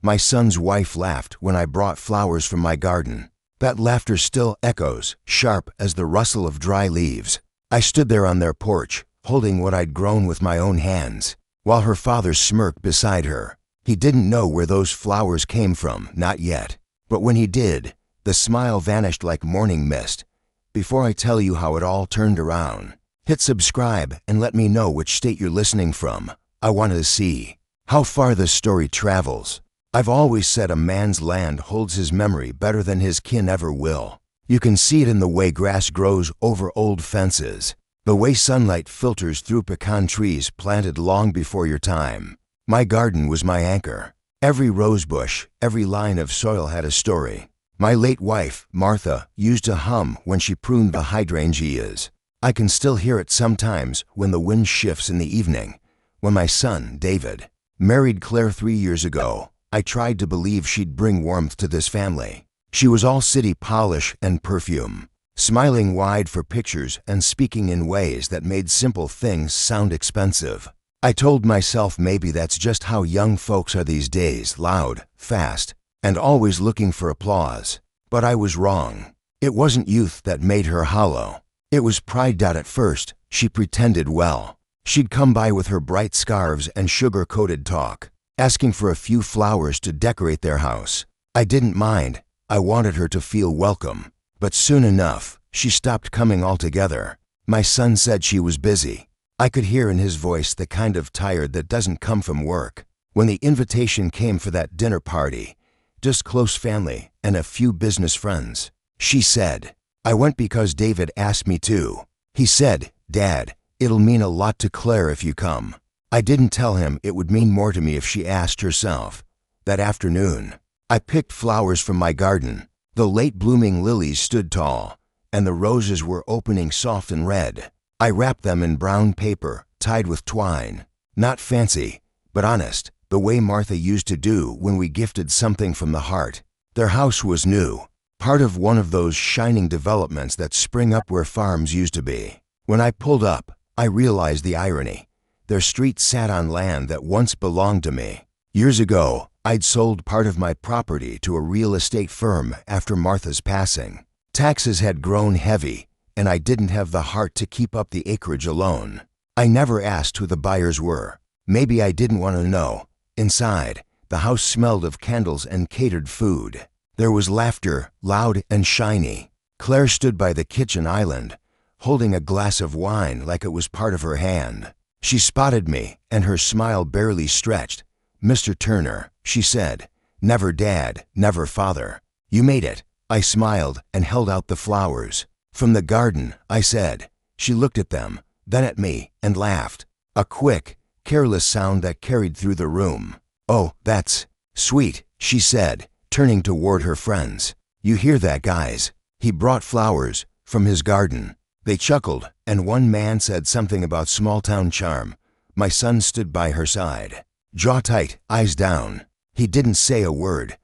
My son's wife laughed when I brought flowers from my garden. That laughter still echoes, sharp as the rustle of dry leaves. I stood there on their porch, holding what I'd grown with my own hands, while her father smirked beside her. He didn't know where those flowers came from, not yet. But when he did, the smile vanished like morning mist. Before I tell you how it all turned around, hit subscribe and let me know which state you're listening from. I want to see how far this story travels. I've always said a man's land holds his memory better than his kin ever will. You can see it in the way grass grows over old fences, the way sunlight filters through pecan trees planted long before your time. My garden was my anchor. Every rose bush, every line of soil had a story. My late wife, Martha, used to hum when she pruned the hydrangeas. I can still hear it sometimes when the wind shifts in the evening. When my son, David, married Claire 3 years ago, I tried to believe she'd bring warmth to this family. She was all city polish and perfume, smiling wide for pictures and speaking in ways that made simple things sound expensive. I told myself maybe that's just how young folks are these days, loud, fast, and always looking for applause. But I was wrong. It wasn't youth that made her hollow. It was pride. At first, she pretended well. She'd come by with her bright scarves and sugar-coated talk, asking for a few flowers to decorate their house. I didn't mind. I wanted her to feel welcome. But soon enough, she stopped coming altogether. My son said she was busy. I could hear in his voice the kind of tired that doesn't come from work. When the invitation came for that dinner party, just close family and a few business friends, she said, "I went because David asked me to. He said, 'Dad, it'll mean a lot to Claire if you come.' I didn't tell him it would mean more to me if she asked herself." That afternoon, I picked flowers from my garden. The late-blooming lilies stood tall, and the roses were opening soft and red. I wrapped them in brown paper, tied with twine. Not fancy, but honest, the way Martha used to do when we gifted something from the heart. Their house was new, part of one of those shining developments that spring up where farms used to be. When I pulled up, I realized the irony. Their street sat on land that once belonged to me. Years ago, I'd sold part of my property to a real estate firm after Martha's passing. Taxes had grown heavy, and I didn't have the heart to keep up the acreage alone. I never asked who the buyers were. Maybe I didn't want to know. Inside, the house smelled of candles and catered food. There was laughter, loud and shiny. Claire stood by the kitchen island, holding a glass of wine like it was part of her hand. She spotted me, and her smile barely stretched. "Mr. Turner," she said, "never dad, never father. You made it." I smiled and held out the flowers. "From the garden," I said. She looked at them, then at me, and laughed. A quick, careless sound that carried through the room. "Oh, that's sweet," she said, turning toward her friends. "You hear that, guys? He brought flowers from his garden." They chuckled, and one man said something about small-town charm. My son stood by her side, jaw tight, eyes down. He didn't say a word.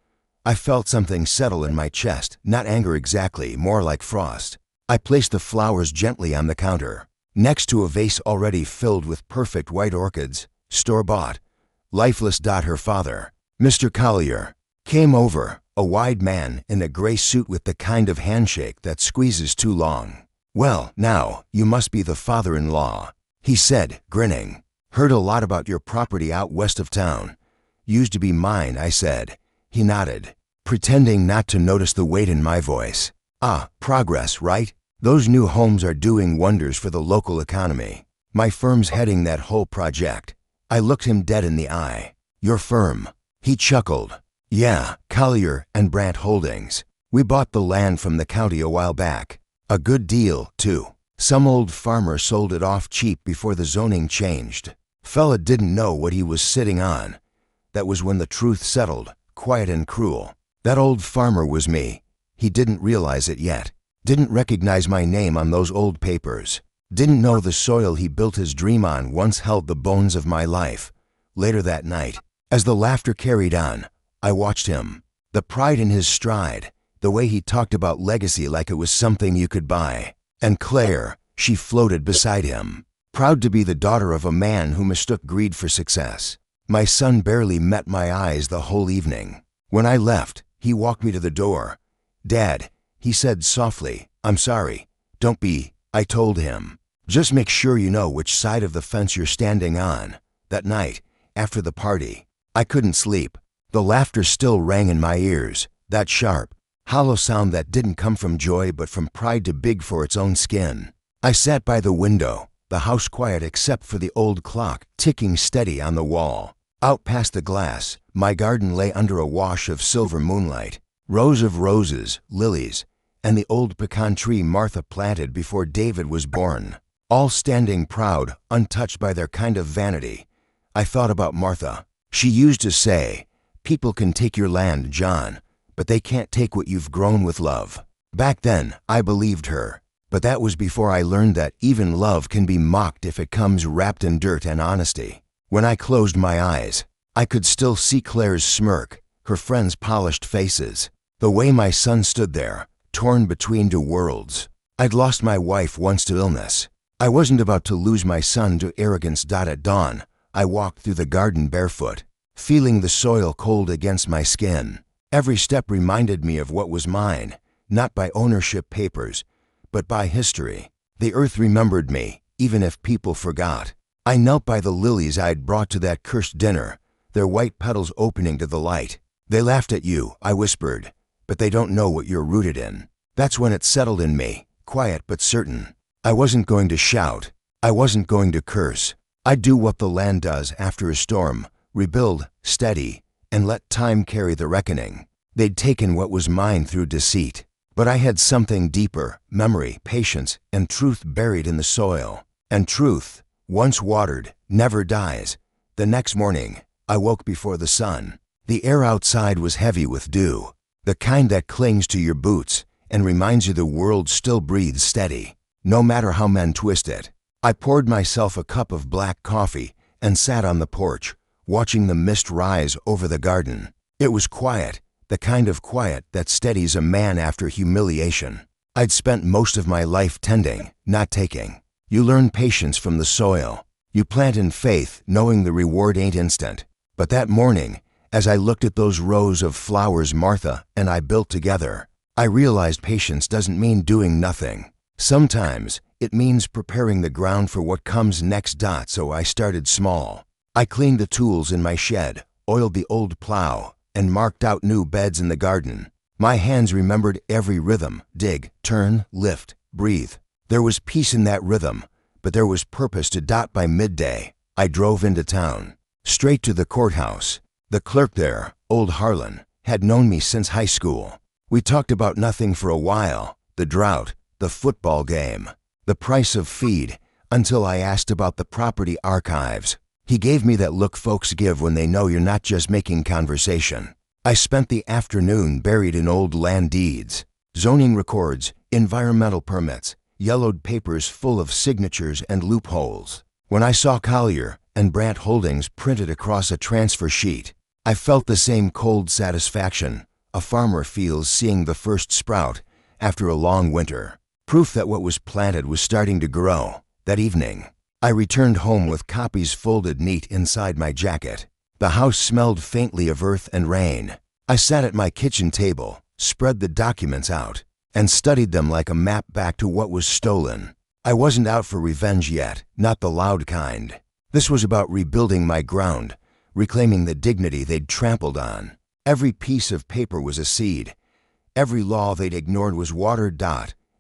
I felt something settle in my chest, not anger exactly, more like frost. I placed the flowers gently on the counter, next to a vase already filled with perfect white orchids, store-bought. Lifeless. Her father, Mr. Collier, came over, a wide man in a gray suit with the kind of handshake that squeezes too long. "Well, now, you must be the father-in-law," he said, grinning. "Heard a lot about your property out west of town." "Used to be mine," I said. He nodded, pretending not to notice the weight in my voice. "Ah, progress, right? Those new homes are doing wonders for the local economy. My firm's heading that whole project." I looked him dead in the eye. "Your firm?" He chuckled. "Yeah, Collier and Brandt Holdings. We bought the land from the county a while back. A good deal, too. Some old farmer sold it off cheap before the zoning changed. Fella didn't know what he was sitting on. That was when the truth settled, quiet and cruel. That old farmer was me. He didn't realize it yet. Didn't recognize my name on those old papers. Didn't know the soil he built his dream on once held the bones of my life." Later that night, as the laughter carried on, I watched him. The pride in his stride, the way he talked about legacy like it was something you could buy. And Claire, she floated beside him, proud to be the daughter of a man who mistook greed for success. My son barely met my eyes the whole evening. When I left, he walked me to the door. "Dad," he said softly, "I'm sorry. Don't be," I told him. "Just make sure you know which side of the fence you're standing on." That night, after the party, I couldn't sleep. The laughter still rang in my ears, that sharp, hollow sound that didn't come from joy but from pride too big for its own skin. I sat by the window, the house quiet except for the old clock ticking steady on the wall. Out past the glass, my garden lay under a wash of silver moonlight. Rows of roses, lilies, and the old pecan tree Martha planted before David was born, all standing proud, untouched by their kind of vanity. I thought about Martha. She used to say, "People can take your land, John, but they can't take what you've grown with love." Back then, I believed her. But that was before I learned that even love can be mocked if it comes wrapped in dirt and honesty. When I closed my eyes, I could still see Claire's smirk, her friends' polished faces, the way my son stood there, torn between two worlds. I'd lost my wife once to illness. I wasn't about to lose my son to arrogance. At dawn, I walked through the garden barefoot, feeling the soil cold against my skin. Every step reminded me of what was mine, not by ownership papers, but by history. The earth remembered me, even if people forgot. I knelt by the lilies I'd brought to that cursed dinner, their white petals opening to the light. "They laughed at you," I whispered, "but they don't know what you're rooted in." That's when it settled in me, quiet but certain. I wasn't going to shout. I wasn't going to curse. I'd do what the land does after a storm, rebuild, steady, and let time carry the reckoning. They'd taken what was mine through deceit. But I had something deeper, memory, patience, and truth buried in the soil. And truth, once watered, never dies. The next morning, I woke before the sun. The air outside was heavy with dew, the kind that clings to your boots and reminds you the world still breathes steady, no matter how men twist it. I poured myself a cup of black coffee and sat on the porch, watching the mist rise over the garden. It was quiet, the kind of quiet that steadies a man after humiliation. I'd spent most of my life tending, not taking. You learn patience from the soil. You plant in faith, knowing the reward ain't instant. But that morning, as I looked at those rows of flowers Martha and I built together, I realized patience doesn't mean doing nothing. Sometimes it means preparing the ground for what comes next. So I started small. I cleaned the tools in my shed, oiled the old plow, and marked out new beds in the garden. My hands remembered every rhythm: dig, turn, lift, breathe. There was peace in that rhythm, but there was purpose to. By midday, I drove into town, straight to the courthouse. The clerk there, old Harlan, had known me since high school. We talked about nothing for a while: the drought, the football game, the price of feed, until I asked about the property archives. He gave me that look folks give when they know you're not just making conversation. I spent the afternoon buried in old land deeds, zoning records, environmental permits, yellowed papers full of signatures and loopholes. When I saw Collier and Brandt Holdings printed across a transfer sheet, I felt the same cold satisfaction a farmer feels seeing the first sprout after a long winter. Proof that what was planted was starting to grow. That evening, I returned home with copies folded neat inside my jacket. The house smelled faintly of earth and rain. I sat at my kitchen table, spread the documents out, and studied them like a map back to what was stolen. I wasn't out for revenge yet, not the loud kind. This was about rebuilding my ground, reclaiming the dignity they'd trampled on. Every piece of paper was a seed. Every law they'd ignored was watered.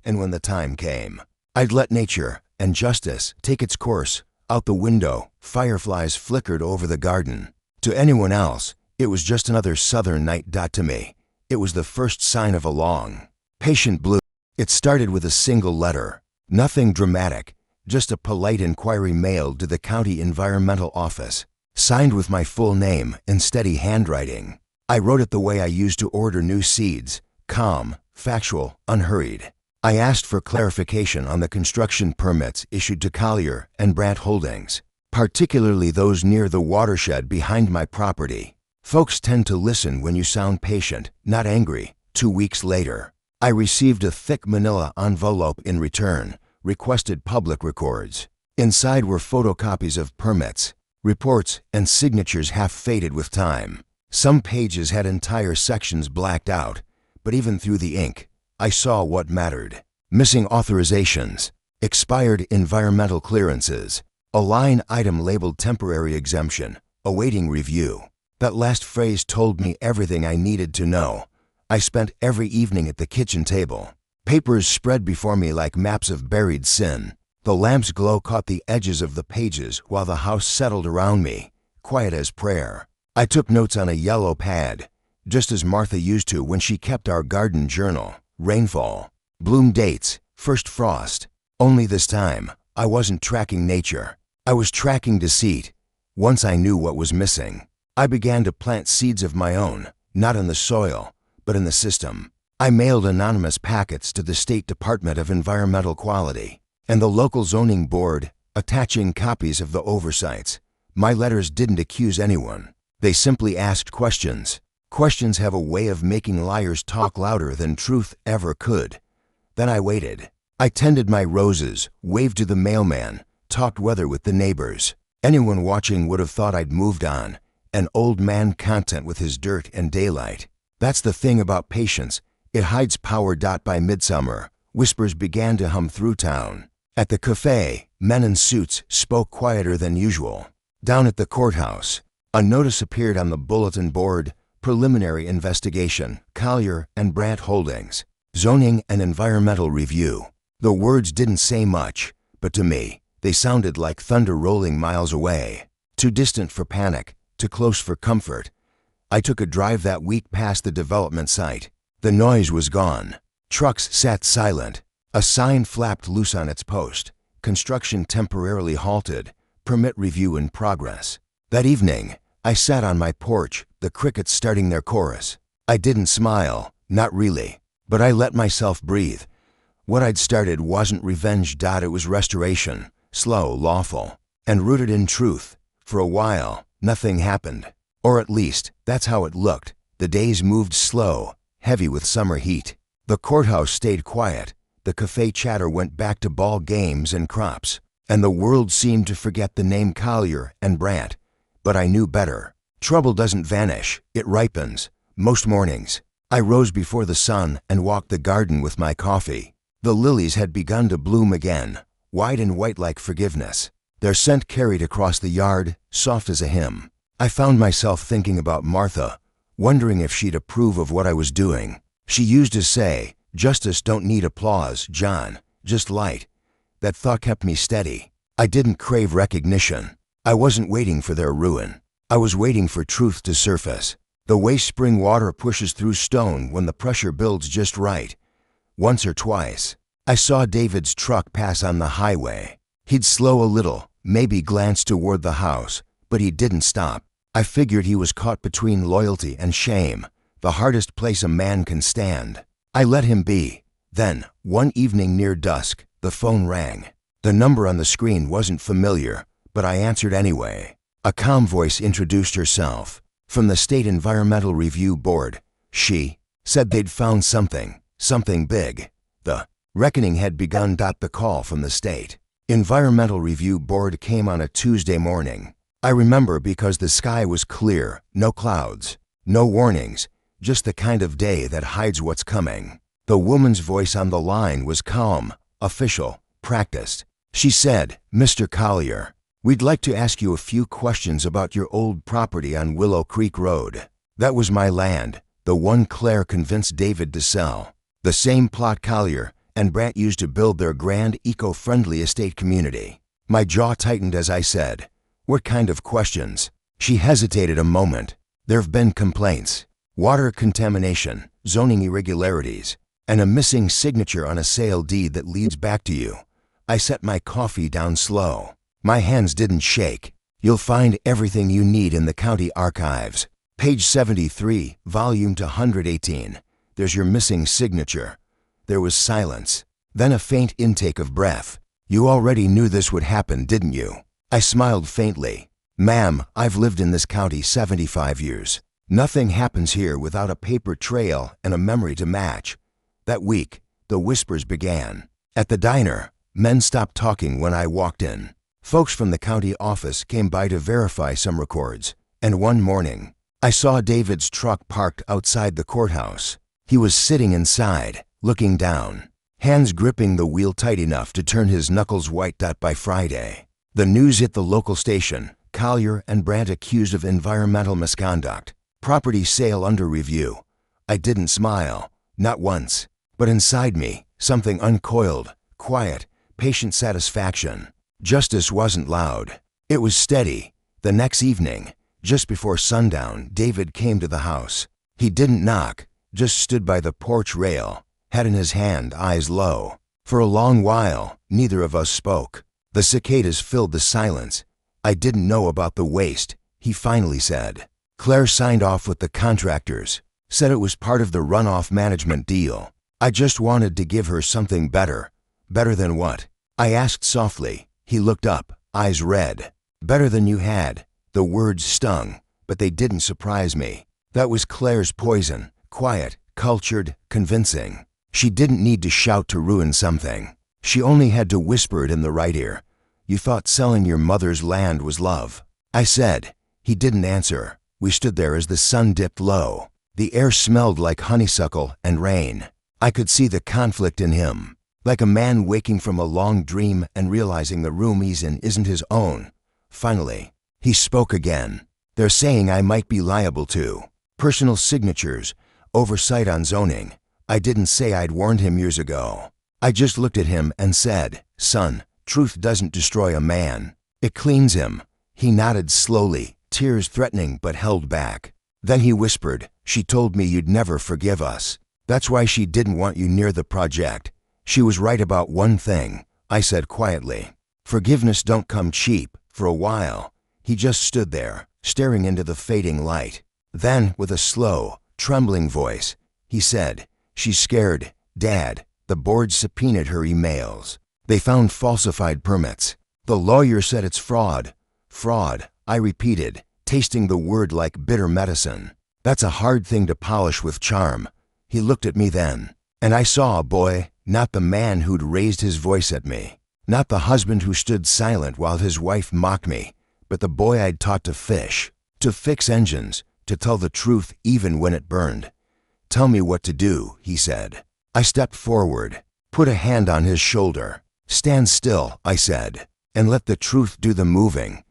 And when the time came, I'd let nature and justice take its course. Out the window, fireflies flickered over the garden. To anyone else, it was just another southern night. To me, it was the first sign of a long, patient bloom. It started with a single letter. Nothing dramatic, just a polite inquiry mailed to the county environmental office, signed with my full name in steady handwriting. I wrote it the way I used to order new seeds, calm, factual, unhurried. I asked for clarification on the construction permits issued to Collier and Brandt Holdings, particularly those near the watershed behind my property. Folks tend to listen when you sound patient, not angry. 2 weeks later, I received a thick manila envelope in return, requested public records. Inside were photocopies of permits, reports, and signatures half faded with time. Some pages had entire sections blacked out, but even through the ink, I saw what mattered. Missing authorizations, expired environmental clearances, a line item labeled temporary exemption, awaiting review. That last phrase told me everything I needed to know. I spent every evening at the kitchen table. Papers spread before me like maps of buried sin. The lamp's glow caught the edges of the pages while the house settled around me, quiet as prayer. I took notes on a yellow pad, just as Martha used to when she kept our garden journal. Rainfall, bloom dates, first frost. Only this time, I wasn't tracking nature. I was tracking deceit. Once I knew what was missing, I began to plant seeds of my own, not in the soil, but in the system. I mailed anonymous packets to the State Department of Environmental Quality and the local zoning board, attaching copies of the oversights. My letters didn't accuse anyone. They simply asked questions. Questions have a way of making liars talk louder than truth ever could. Then I waited. I tended my roses, waved to the mailman, talked weather with the neighbors. Anyone watching would have thought I'd moved on, an old man content with his dirt and daylight. That's the thing about patience. It hides power. By midsummer, whispers began to hum through town. At the cafe, men in suits spoke quieter than usual. Down at the courthouse, a notice appeared on the bulletin board: preliminary investigation, Collier and Brandt Holdings, zoning and environmental review. The words didn't say much, but to me, they sounded like thunder rolling miles away. Too distant for panic, too close for comfort. I took a drive that week past the development site. The noise was gone. Trucks sat silent. A sign flapped loose on its post. Construction temporarily halted. Permit review in progress. That evening, I sat on my porch, the crickets starting their chorus. I didn't smile, not really, but I let myself breathe. What I'd started wasn't revenge. It was restoration, slow, lawful, and rooted in truth. For a while, nothing happened. Or at least, that's how it looked. The days moved slow, heavy with summer heat. The courthouse stayed quiet. The cafe chatter went back to ball games and crops. And the world seemed to forget the name Collier and Brandt. But I knew better. Trouble doesn't vanish, it ripens. Most mornings, I rose before the sun and walked the garden with my coffee. The lilies had begun to bloom again, wide and white like forgiveness. Their scent carried across the yard, soft as a hymn. I found myself thinking about Martha, wondering if she'd approve of what I was doing. She used to say, "Justice don't need applause, John, just light." That thought kept me steady. I didn't crave recognition. I wasn't waiting for their ruin. I was waiting for truth to surface. The way spring water pushes through stone when the pressure builds just right. Once or twice, I saw David's truck pass on the highway. He'd slow a little, maybe glance toward the house, but he didn't stop. I figured he was caught between loyalty and shame, the hardest place a man can stand. I let him be. Then, one evening near dusk, the phone rang. The number on the screen wasn't familiar, but I answered anyway. A calm voice introduced herself. From the State Environmental Review Board, she said they'd found something big. The reckoning had begun. The call from the State Environmental Review Board came on a Tuesday morning. I remember because the sky was clear, no clouds, no warnings, just the kind of day that hides what's coming. The woman's voice on the line was calm, official, practiced. She said, "Mr. Collier, we'd like to ask you a few questions about your old property on Willow Creek Road. That was my land, the one Claire convinced David to sell. The same plot Collier and Brandt used to build their grand eco-friendly estate community." My jaw tightened as I said, "What kind of questions?" She hesitated a moment. "There've been complaints. Water contamination, zoning irregularities, and a missing signature on a sale deed that leads back to you." I set my coffee down slow. My hands didn't shake. "You'll find everything you need in the county archives. Page 73, volume 118. There's your missing signature." There was silence, then a faint intake of breath. "You already knew this would happen, didn't you?" I smiled faintly. "Ma'am, I've lived in this county 75 years. Nothing happens here without a paper trail and a memory to match." That week, the whispers began. At the diner, men stopped talking when I walked in. Folks from the county office came by to verify some records, and one morning, I saw David's truck parked outside the courthouse. He was sitting inside, looking down, hands gripping the wheel tight enough to turn his knuckles white. By Friday, the news hit the local station. Collier and Brandt accused of environmental misconduct. Property sale under review. I didn't smile, not once, but inside me, something uncoiled, quiet, patient satisfaction. Justice wasn't loud. It was steady. The next evening, just before sundown, David came to the house. He didn't knock, just stood by the porch rail, head in his hand, eyes low. For a long while, neither of us spoke. The cicadas filled the silence. I didn't know about the waste, he finally said. Claire signed off with the contractors, said it was part of the runoff management deal. I just wanted to give her something better. Better than what? I asked softly. He looked up, eyes red. Better than you had. The words stung, but they didn't surprise me. That was Claire's poison, quiet, cultured, convincing. She didn't need to shout to ruin something. She only had to whisper it in the right ear. You thought selling your mother's land was love, I said. He didn't answer. We stood there as the sun dipped low. The air smelled like honeysuckle and rain. I could see the conflict in him, like a man waking from a long dream and realizing the room he's in isn't his own. Finally, he spoke again. They're saying I might be liable to personal signatures, oversight on zoning. I didn't say I'd warned him years ago. I just looked at him and said, son, truth doesn't destroy a man. It cleans him. He nodded slowly, tears threatening but held back. Then he whispered, she told me you'd never forgive us. That's why she didn't want you near the project. She was right about one thing, I said quietly. Forgiveness don't come cheap. For a while, he just stood there, staring into the fading light. Then, with a slow, trembling voice, he said, she's scared, Dad. The board subpoenaed her emails. They found falsified permits. The lawyer said it's fraud. Fraud, I repeated, tasting the word like bitter medicine. That's a hard thing to polish with charm. He looked at me then, and I saw a boy, not the man who'd raised his voice at me, not the husband who stood silent while his wife mocked me, but the boy I'd taught to fish, to fix engines, to tell the truth even when it burned. Tell me what to do, he said. I stepped forward, put a hand on his shoulder. Stand still, I said, and let the truth do the moving.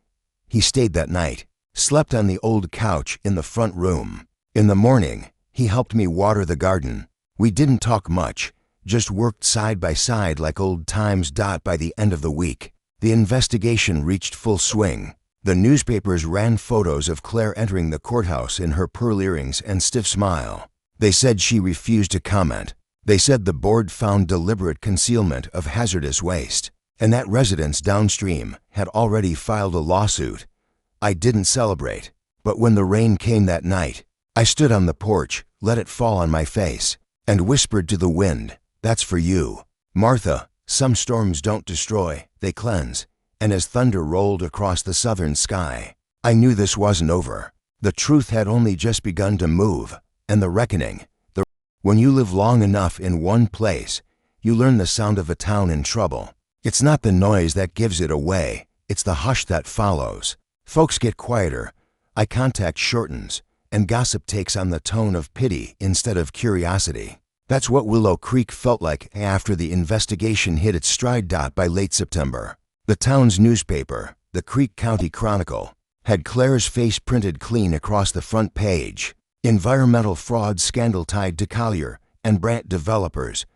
He stayed that night, slept on the old couch in the front room. In the morning, he helped me water the garden. We didn't talk much, just worked side by side like old times. By the end of the week, the investigation reached full swing. The newspapers ran photos of Claire entering the courthouse in her pearl earrings and stiff smile. They said she refused to comment. They said the board found deliberate concealment of hazardous waste, and that residents downstream had already filed a lawsuit. I didn't celebrate, but when the rain came that night, I stood on the porch, let it fall on my face, and whispered to the wind, that's for you, Martha. Some storms don't destroy, they cleanse. And as thunder rolled across the southern sky, I knew this wasn't over. The truth had only just begun to move, and the reckoning. When you live long enough in one place, you learn the sound of a town in trouble. It's not the noise that gives it away, it's the hush that follows. Folks get quieter, eye contact shortens, and gossip takes on the tone of pity instead of curiosity. That's what Willow Creek felt like after the investigation hit its stride. By late September, the town's newspaper, the Creek County Chronicle, had Claire's face printed clean across the front page. Environmental fraud scandal tied to Collier and Brandt developers.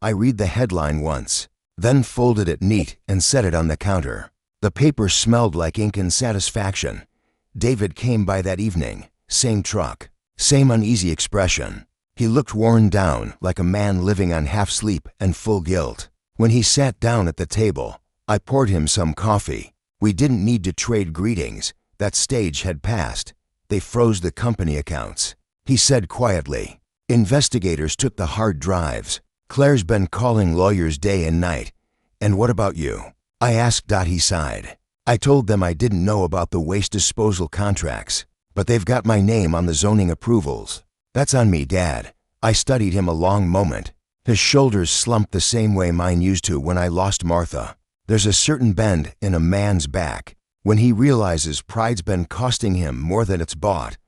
I read the headline once, then folded it neat and set it on the counter. The paper smelled like ink and satisfaction. David came by that evening, same truck, same uneasy expression. He looked worn down, like a man living on half sleep and full guilt. When he sat down at the table, I poured him some coffee. We didn't need to trade greetings. That stage had passed. They froze the company accounts. He said quietly, investigators took the hard drives. Claire's been calling lawyers day and night. And what about you? I asked. He sighed. I told them I didn't know about the waste disposal contracts, but they've got my name on the zoning approvals. That's on me, Dad. I studied him a long moment. His shoulders slumped the same way mine used to when I lost Martha. There's a certain bend in a man's back when he realizes pride's been costing him more than it's bought.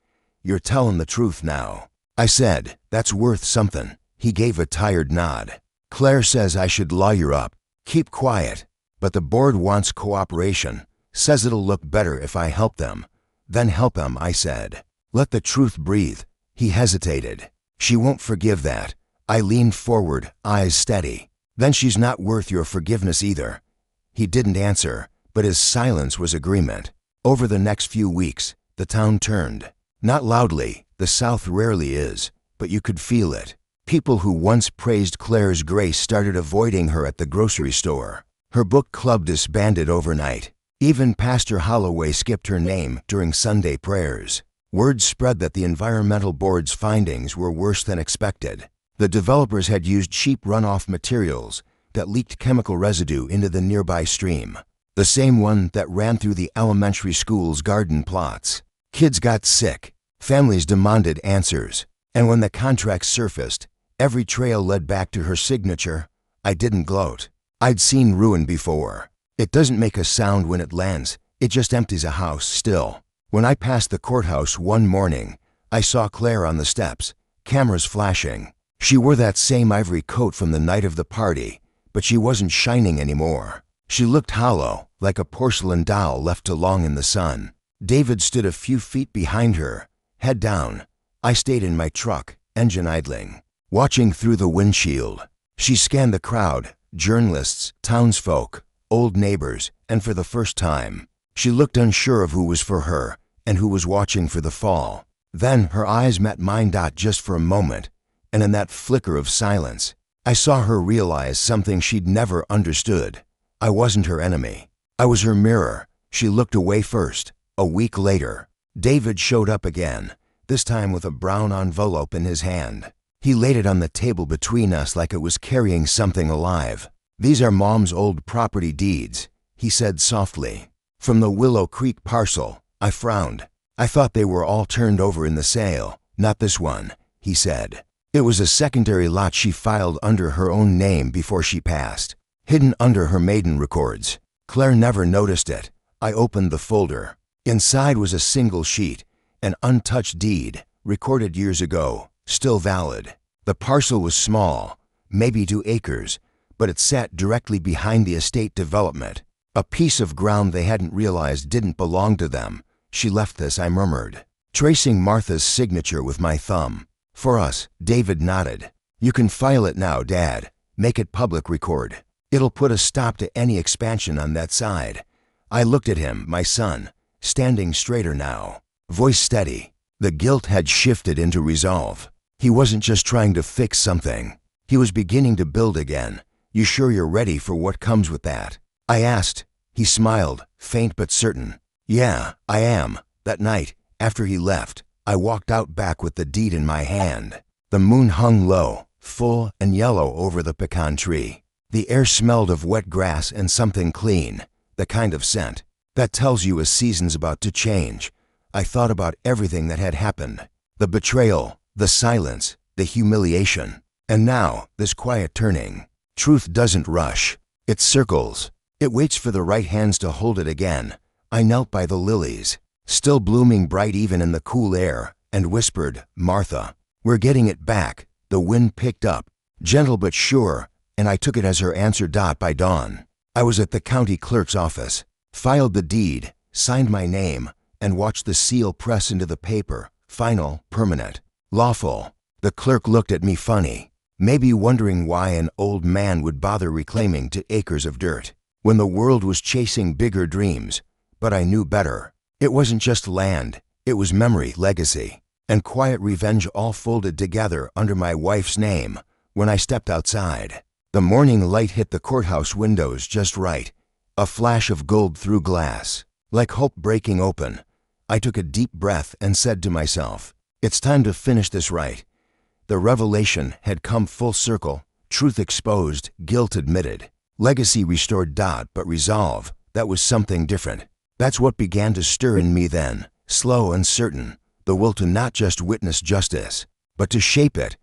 You're telling the truth now. I said, that's worth something. He gave a tired nod. Claire says I should lawyer up. Keep quiet. But the board wants cooperation. Says it'll look better if I help them. Then help him, I said. Let the truth breathe. He hesitated. She won't forgive that. I leaned forward, eyes steady. Then she's not worth your forgiveness either. He didn't answer, but his silence was agreement. Over the next few weeks, the town turned. Not loudly, the South rarely is, but you could feel it. People who once praised Claire's grace started avoiding her at the grocery store. Her book club disbanded overnight. Even Pastor Holloway skipped her name during Sunday prayers. Word spread that the environmental board's findings were worse than expected. The developers had used cheap runoff materials that leaked chemical residue into the nearby stream, the same one that ran through the elementary school's garden plots. Kids got sick. Families demanded answers. And when the contract surfaced, every trail led back to her signature. I didn't gloat. I'd seen ruin before. It doesn't make a sound when it lands. It just empties a house still. When I passed the courthouse one morning, I saw Claire on the steps, cameras flashing. She wore that same ivory coat from the night of the party, but she wasn't shining anymore. She looked hollow, like a porcelain doll left too long in the sun. David stood a few feet behind her, head down. I stayed in my truck, engine idling, watching through the windshield. She scanned the crowd, journalists, townsfolk, old neighbors, and for the first time, she looked unsure of who was for her and who was watching for the fall. Then her eyes met mine just for a moment, and in that flicker of silence, I saw her realize something she'd never understood. I wasn't her enemy. I was her mirror. She looked away first. A week later, David showed up again, this time with a brown envelope in his hand. He laid it on the table between us like it was carrying something alive. These are Mom's old property deeds, he said softly. From the Willow Creek parcel. I frowned. I thought they were all turned over in the sale. Not this one, he said. It was a secondary lot she filed under her own name before she passed, hidden under her maiden records. Claire never noticed it. I opened the folder. Inside was a single sheet, an untouched deed, recorded years ago, still valid. The parcel was small, maybe 2 acres, but it sat directly behind the estate development, a piece of ground they hadn't realized didn't belong to them. She left this, I murmured, tracing Martha's signature with my thumb. For us, David nodded. You can file it now, Dad. Make it public record. It'll put a stop to any expansion on that side. I looked at him, my son, standing straighter now, voice steady. The guilt had shifted into resolve. He wasn't just trying to fix something. He was beginning to build again. You sure you're ready for what comes with that? I asked. He smiled, faint but certain. Yeah, I am. That night, after he left, I walked out back with the deed in my hand. The moon hung low, full and yellow over the pecan tree. The air smelled of wet grass and something clean, the kind of scent that tells you a season's about to change. I thought about everything that had happened. The betrayal, the silence, the humiliation. And now, this quiet turning. Truth doesn't rush. It circles. It waits for the right hands to hold it again. I knelt by the lilies, still blooming bright even in the cool air, and whispered, Martha, we're getting it back. The wind picked up, gentle but sure, and I took it as her answer. By dawn, I was at the county clerk's office, filed the deed, signed my name, and watched the seal press into the paper. Final, permanent, lawful. The clerk looked at me funny, maybe wondering why an old man would bother reclaiming 2 acres of dirt when the world was chasing bigger dreams. But I knew better. It wasn't just land. It was memory, legacy, and quiet revenge all folded together under my wife's name. When I stepped outside, the morning light hit the courthouse windows just right, a flash of gold through glass, like hope breaking open. I took a deep breath and said to myself, it's time to finish this right. The revelation had come full circle, truth exposed, guilt admitted, legacy restored. But resolve, that was something different. That's what began to stir in me then, slow and certain, the will to not just witness justice, but to shape it,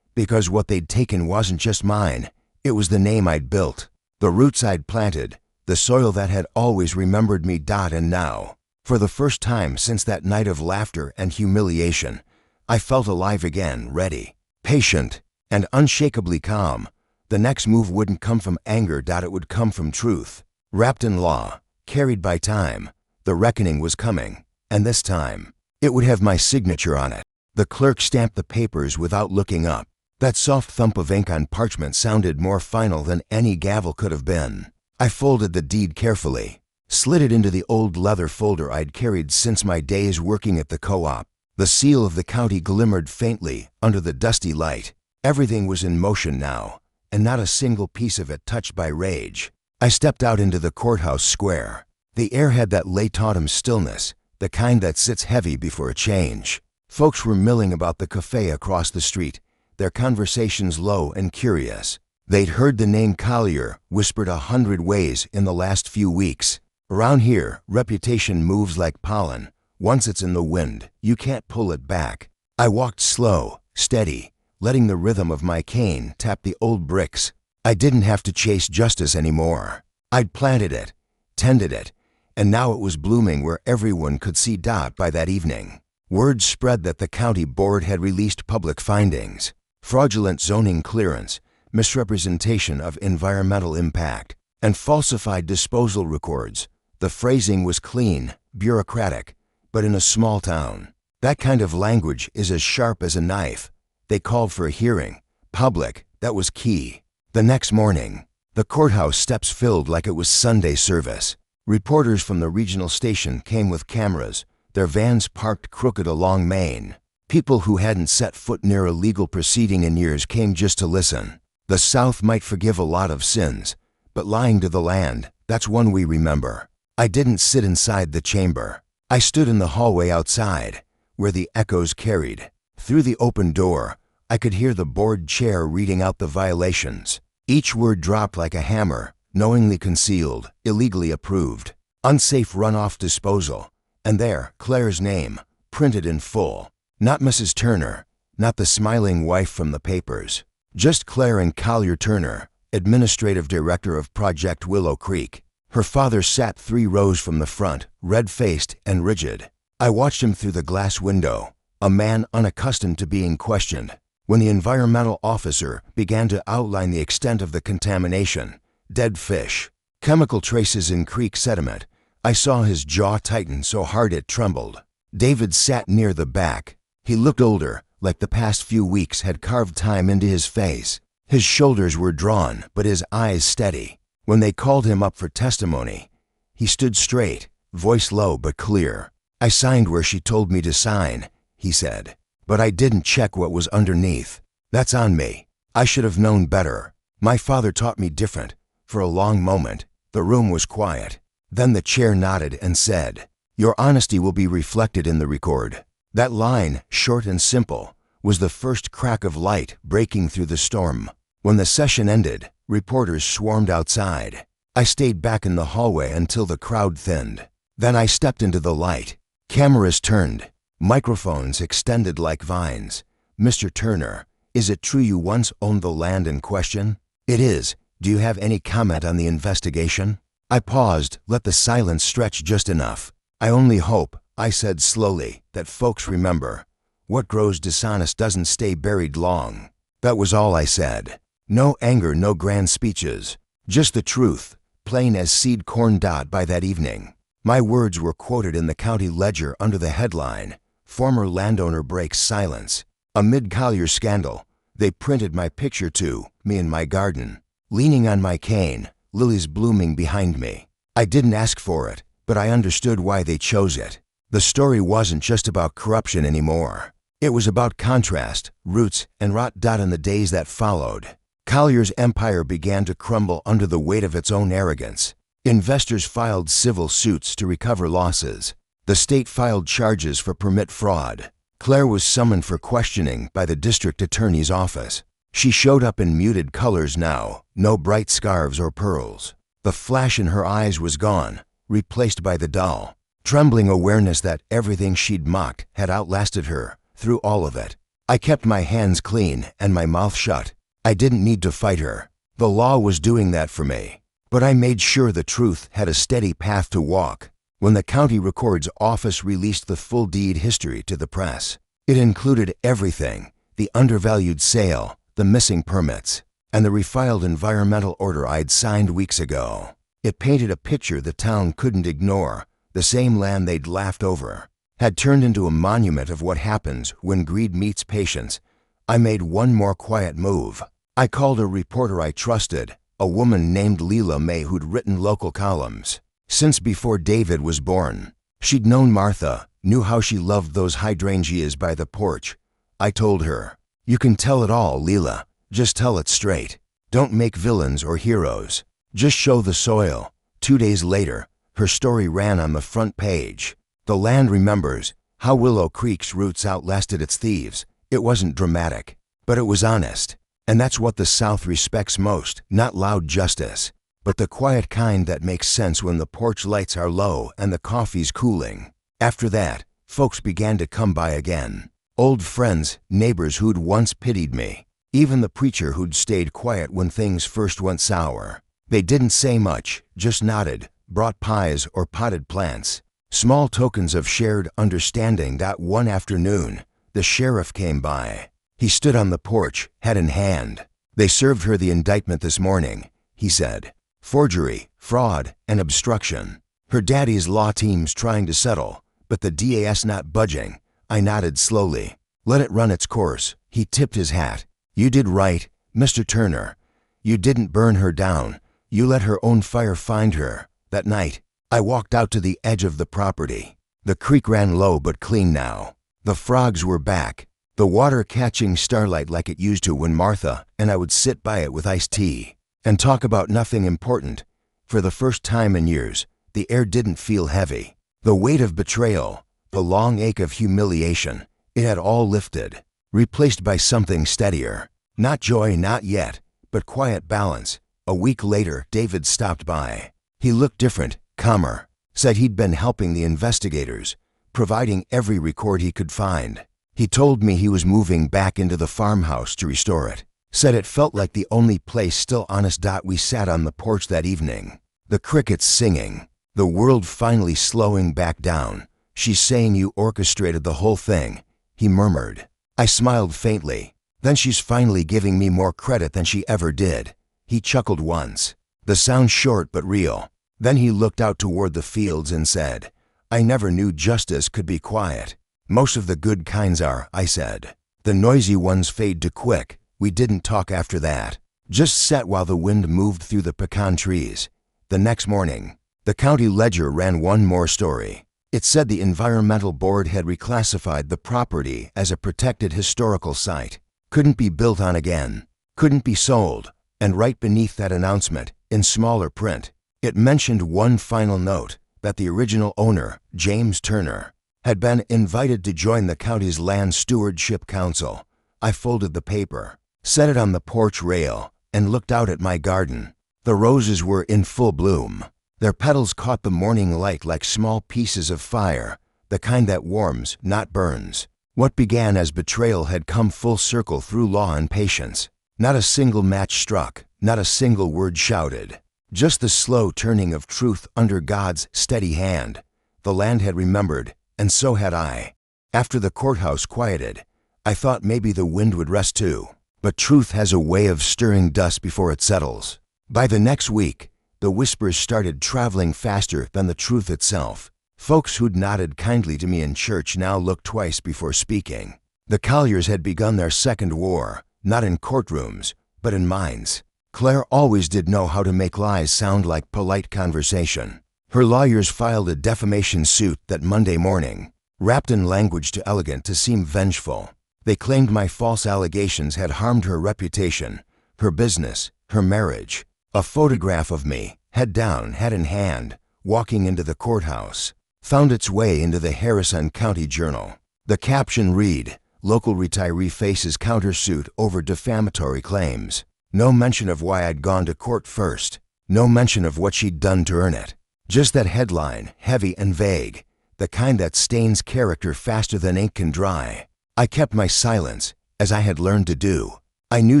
because what they'd taken wasn't just mine, it was the name I'd built, the roots I'd planted, the soil that had always remembered me. And now, for the first time since that night of laughter and humiliation, I felt alive again, ready, patient, and unshakably calm. The next move wouldn't come from anger. It would come from truth. Wrapped in law, carried by time, the reckoning was coming, and this time, it would have my signature on it. The clerk stamped the papers without looking up. That soft thump of ink on parchment sounded more final than any gavel could have been. I folded the deed carefully, slid it into the old leather folder I'd carried since my days working at the co-op. The seal of the county glimmered faintly under the dusty light. Everything was in motion now, and not a single piece of it touched by rage. I stepped out into the courthouse square. The air had that late autumn stillness, the kind that sits heavy before a change. Folks were milling about the cafe across the street, their conversations low and curious. They'd heard the name Collier whispered 100 ways in the last few weeks. Around here, reputation moves like pollen. Once it's in the wind, you can't pull it back. I walked slow, steady, letting the rhythm of my cane tap the old bricks. I didn't have to chase justice anymore. I'd planted it, tended it, and now it was blooming where everyone could see. By that evening, word spread that the county board had released public findings: fraudulent zoning clearance, misrepresentation of environmental impact, and falsified disposal records. The phrasing was clean, bureaucratic, but in a small town, that kind of language is as sharp as a knife. They called for a hearing, public, that was key. The next morning, the courthouse steps filled like it was Sunday service. Reporters from the regional station came with cameras, their vans parked crooked along Main. People who hadn't set foot near a legal proceeding in years came just to listen. The South might forgive a lot of sins, but lying to the land, that's one we remember. I didn't sit inside the chamber. I stood in the hallway outside, where the echoes carried. Through the open door, I could hear the board chair reading out the violations. Each word dropped like a hammer, knowingly concealed, illegally approved, unsafe runoff disposal, and there, Claire's name, printed in full. Not Mrs. Turner, not the smiling wife from the papers, just Claire and Collier Turner, administrative director of Project Willow Creek. Her father sat 3 rows from the front, red-faced and rigid. I watched him through the glass window, a man unaccustomed to being questioned. When the environmental officer began to outline the extent of the contamination, dead fish, chemical traces in creek sediment, I saw his jaw tighten so hard it trembled. David sat near the back. He looked older, like the past few weeks had carved time into his face. His shoulders were drawn, but his eyes steady. When they called him up for testimony, he stood straight, voice low but clear. "I signed where she told me to sign," he said, "but I didn't check what was underneath. That's on me. I should have known better. My father taught me different." For a long moment, the room was quiet. Then the chair nodded and said, "Your honesty will be reflected in the record." That line, short and simple, was the first crack of light breaking through the storm. When the session ended, reporters swarmed outside. I stayed back in the hallway until the crowd thinned. Then I stepped into the light. Cameras turned, microphones extended like vines. "Mr. Turner, is it true you once owned the land in question?" "It is. Do you have any comment on the investigation?" I paused, let the silence stretch just enough. "I only hope," I said slowly, "that folks remember. What grows dishonest doesn't stay buried long." That was all I said. No anger, no grand speeches. Just the truth, plain as seed corn. By that evening, my words were quoted in the county ledger under the headline, "Former landowner breaks silence." Amid Collier scandal, they printed my picture too, me in my garden, leaning on my cane, lilies blooming behind me. I didn't ask for it, but I understood why they chose it. The story wasn't just about corruption anymore. It was about contrast, roots, and rot. In the days that followed, Collier's empire began to crumble under the weight of its own arrogance. Investors filed civil suits to recover losses. The state filed charges for permit fraud. Claire was summoned for questioning by the district attorney's office. She showed up in muted colors now, no bright scarves or pearls. The flash in her eyes was gone, replaced by the dull, trembling awareness that everything she'd mocked had outlasted her. Through all of it, I kept my hands clean and my mouth shut. I didn't need to fight her. The law was doing that for me. But I made sure the truth had a steady path to walk. When the county records office released the full deed history to the press, it included everything: the undervalued sale, the missing permits, and the refiled environmental order I'd signed weeks ago. It painted a picture the town couldn't ignore. The same land they'd laughed over had turned into a monument of what happens when greed meets patience. I made one more quiet move. I called a reporter I trusted, a woman named Leela May who'd written local columns since before David was born. She'd known Martha, knew how she loved those hydrangeas by the porch. I told her, "You can tell it all, Leela. Just tell it straight. Don't make villains or heroes. Just show the soil." 2 days later, her story ran on the front page. "The land remembers how Willow Creek's roots outlasted its thieves." It wasn't dramatic, but it was honest. And that's what the South respects most, not loud justice, but the quiet kind that makes sense when the porch lights are low and the coffee's cooling. After that, folks began to come by again. Old friends, neighbors who'd once pitied me, even the preacher who'd stayed quiet when things first went sour. They didn't say much, just nodded, brought pies or potted plants. Small tokens of shared understanding. That one afternoon, the sheriff came by. He stood on the porch, head in hand. "They served her the indictment this morning," he said. "Forgery, fraud, and obstruction. Her daddy's law team's trying to settle, but the DA's not budging." I nodded slowly. "Let it run its course." He tipped his hat. "You did right, Mr. Turner. You didn't burn her down. You let her own fire find her." That night, I walked out to the edge of the property. The creek ran low but clean now. The frogs were back, the water catching starlight like it used to when Martha and I would sit by it with iced tea and talk about nothing important. For the first time in years, the air didn't feel heavy. The weight of betrayal, the long ache of humiliation, it had all lifted, replaced by something steadier. Not joy, not yet, but quiet balance. A week later, David stopped by. He looked different, calmer, said he'd been helping the investigators, providing every record he could find. He told me he was moving back into the farmhouse to restore it. Said it felt like the only place still honest. We sat on the porch that evening, the crickets singing, the world finally slowing back down. "She's saying you orchestrated the whole thing," he murmured. I smiled faintly. "Then she's finally giving me more credit than she ever did." He chuckled once, the sound short but real. Then he looked out toward the fields and said, "I never knew justice could be quiet." "Most of the good kinds are," I said. "The noisy ones fade to quick." We didn't talk after that, just sat while the wind moved through the pecan trees. The next morning, the county ledger ran one more story. It said the Environmental Board had reclassified the property as a protected historical site. Couldn't be built on again. Couldn't be sold. And right beneath that announcement, in smaller print, it mentioned one final note, that the original owner, James Turner, had been invited to join the county's Land Stewardship Council. I folded the paper, set it on the porch rail, and looked out at my garden. The roses were in full bloom. Their petals caught the morning light like small pieces of fire, the kind that warms, not burns. What began as betrayal had come full circle through law and patience. Not a single match struck, not a single word shouted. Just the slow turning of truth under God's steady hand. The land had remembered, and so had I. After the courthouse quieted, I thought maybe the wind would rest too. But truth has a way of stirring dust before it settles. By the next week, the whispers started traveling faster than the truth itself. Folks who'd nodded kindly to me in church now looked twice before speaking. The Colliers had begun their second war, not in courtrooms, but in minds. Claire always did know how to make lies sound like polite conversation. Her lawyers filed a defamation suit that Monday morning, wrapped in language too elegant to seem vengeful. They claimed my false allegations had harmed her reputation, her business, her marriage. A photograph of me, head down, head in hand, walking into the courthouse, found its way into the Harrison County Journal. The caption read, "Local retiree faces countersuit over defamatory claims." No mention of why I'd gone to court first. No mention of what she'd done to earn it. Just that headline, heavy and vague, the kind that stains character faster than ink can dry. I kept my silence, as I had learned to do. I knew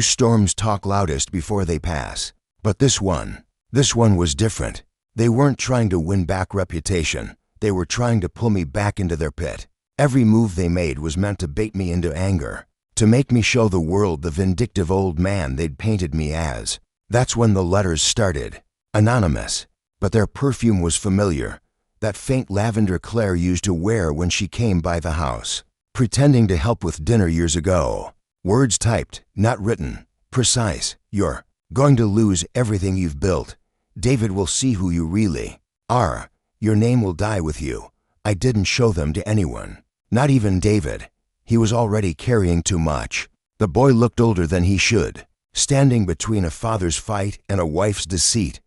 storms talk loudest before they pass. But this one, This one was different. They weren't trying to win back reputation. They were trying to pull me back into their pit. Every move they made was meant to bait me into anger, to make me show the world the vindictive old man they'd painted me as. That's when the letters started. Anonymous. But their perfume was familiar. That faint lavender Claire used to wear when she came by the house, pretending to help with dinner years ago. Words typed, not written. Precise. You're going to lose everything you've built. David will see who you really are. Your name will die with you. I didn't show them to anyone. Not even David. He was already carrying too much. The boy looked older than he should, standing between a father's fight and a wife's deceit.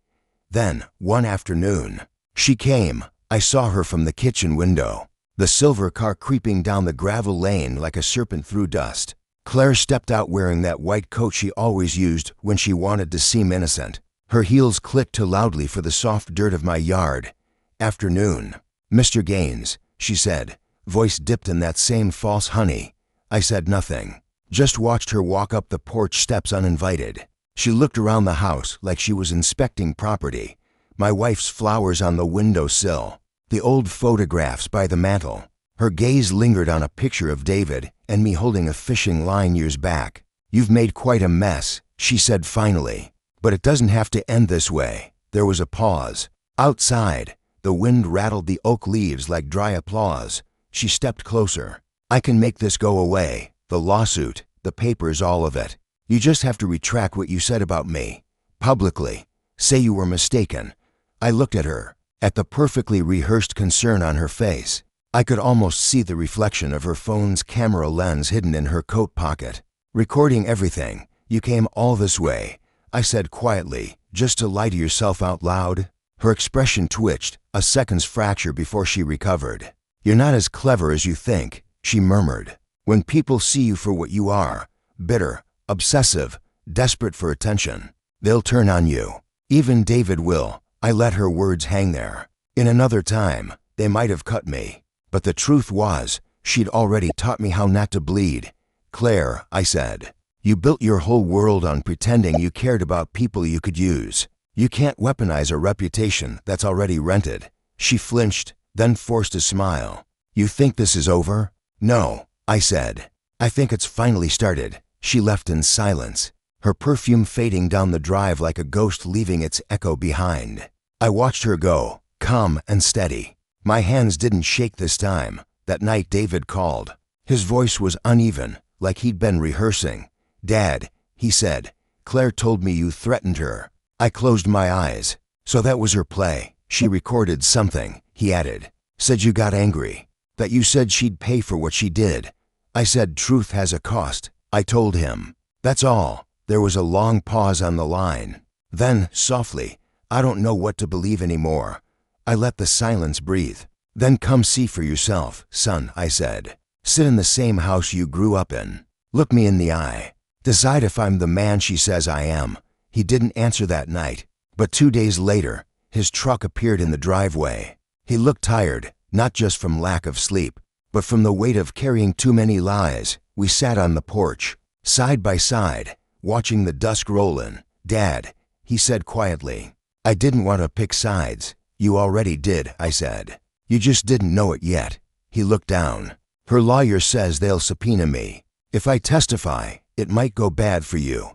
Then, one afternoon, she came. I saw her from the kitchen window, the silver car creeping down the gravel lane like a serpent through dust. Claire stepped out wearing that white coat she always used when she wanted to seem innocent. Her heels clicked too loudly for the soft dirt of my yard. Afternoon. Mr. Gaines, she said, voice dipped in that same false honey. I said nothing, just watched her walk up the porch steps uninvited. She looked around the house like she was inspecting property. My wife's flowers on the windowsill, the old photographs by the mantel. Her gaze lingered on a picture of David and me holding a fishing line years back. You've made quite a mess, she said finally. But it doesn't have to end this way. There was a pause. Outside, the wind rattled the oak leaves like dry applause. She stepped closer. I can make this go away. The lawsuit, the papers, all of it. You just have to retract what you said about me. Publicly. Say you were mistaken. I looked at her, at the perfectly rehearsed concern on her face. I could almost see the reflection of her phone's camera lens hidden in her coat pocket. Recording everything. You came all this way, I said quietly, just to lie to yourself out loud. Her expression twitched, a second's fracture before she recovered. You're not as clever as you think, she murmured. When people see you for what you are, bitter, obsessive, desperate for attention, they'll turn on you. Even David will. I let her words hang there. In another time, they might have cut me. But the truth was, she'd already taught me how not to bleed. Claire, I said, you built your whole world on pretending you cared about people you could use. You can't weaponize a reputation that's already rented. She flinched, then forced a smile. You think this is over? No, I said. I think it's finally started. She left in silence, her perfume fading down the drive like a ghost leaving its echo behind. I watched her go, calm and steady. My hands didn't shake this time. That night David called. His voice was uneven, like he'd been rehearsing. Dad, he said, Claire told me you threatened her. I closed my eyes. So that was her play. She recorded something, he added. Said you got angry. That you said she'd pay for what she did. I said truth has a cost. I told him. That's all. There was a long pause on the line. Then, softly, I don't know what to believe anymore. I let the silence breathe. Then come see for yourself, son, I said. Sit in the same house you grew up in. Look me in the eye. Decide if I'm the man she says I am. He didn't answer that night. But 2 days later, his truck appeared in the driveway. He looked tired, not just from lack of sleep, but from the weight of carrying too many lies. We sat on the porch, side by side, watching the dusk roll in. Dad, he said quietly, I didn't want to pick sides. You already did, I said. You just didn't know it yet. He looked down. Her lawyer says they'll subpoena me. If I testify, it might go bad for you.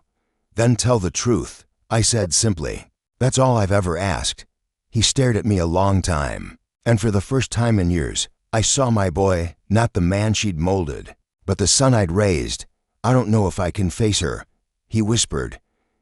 Then tell the truth, I said simply. That's all I've ever asked. He stared at me a long time, and for the first time in years, I saw my boy, not the man she'd molded, but the son I'd raised. I don't know if I can face her, he whispered.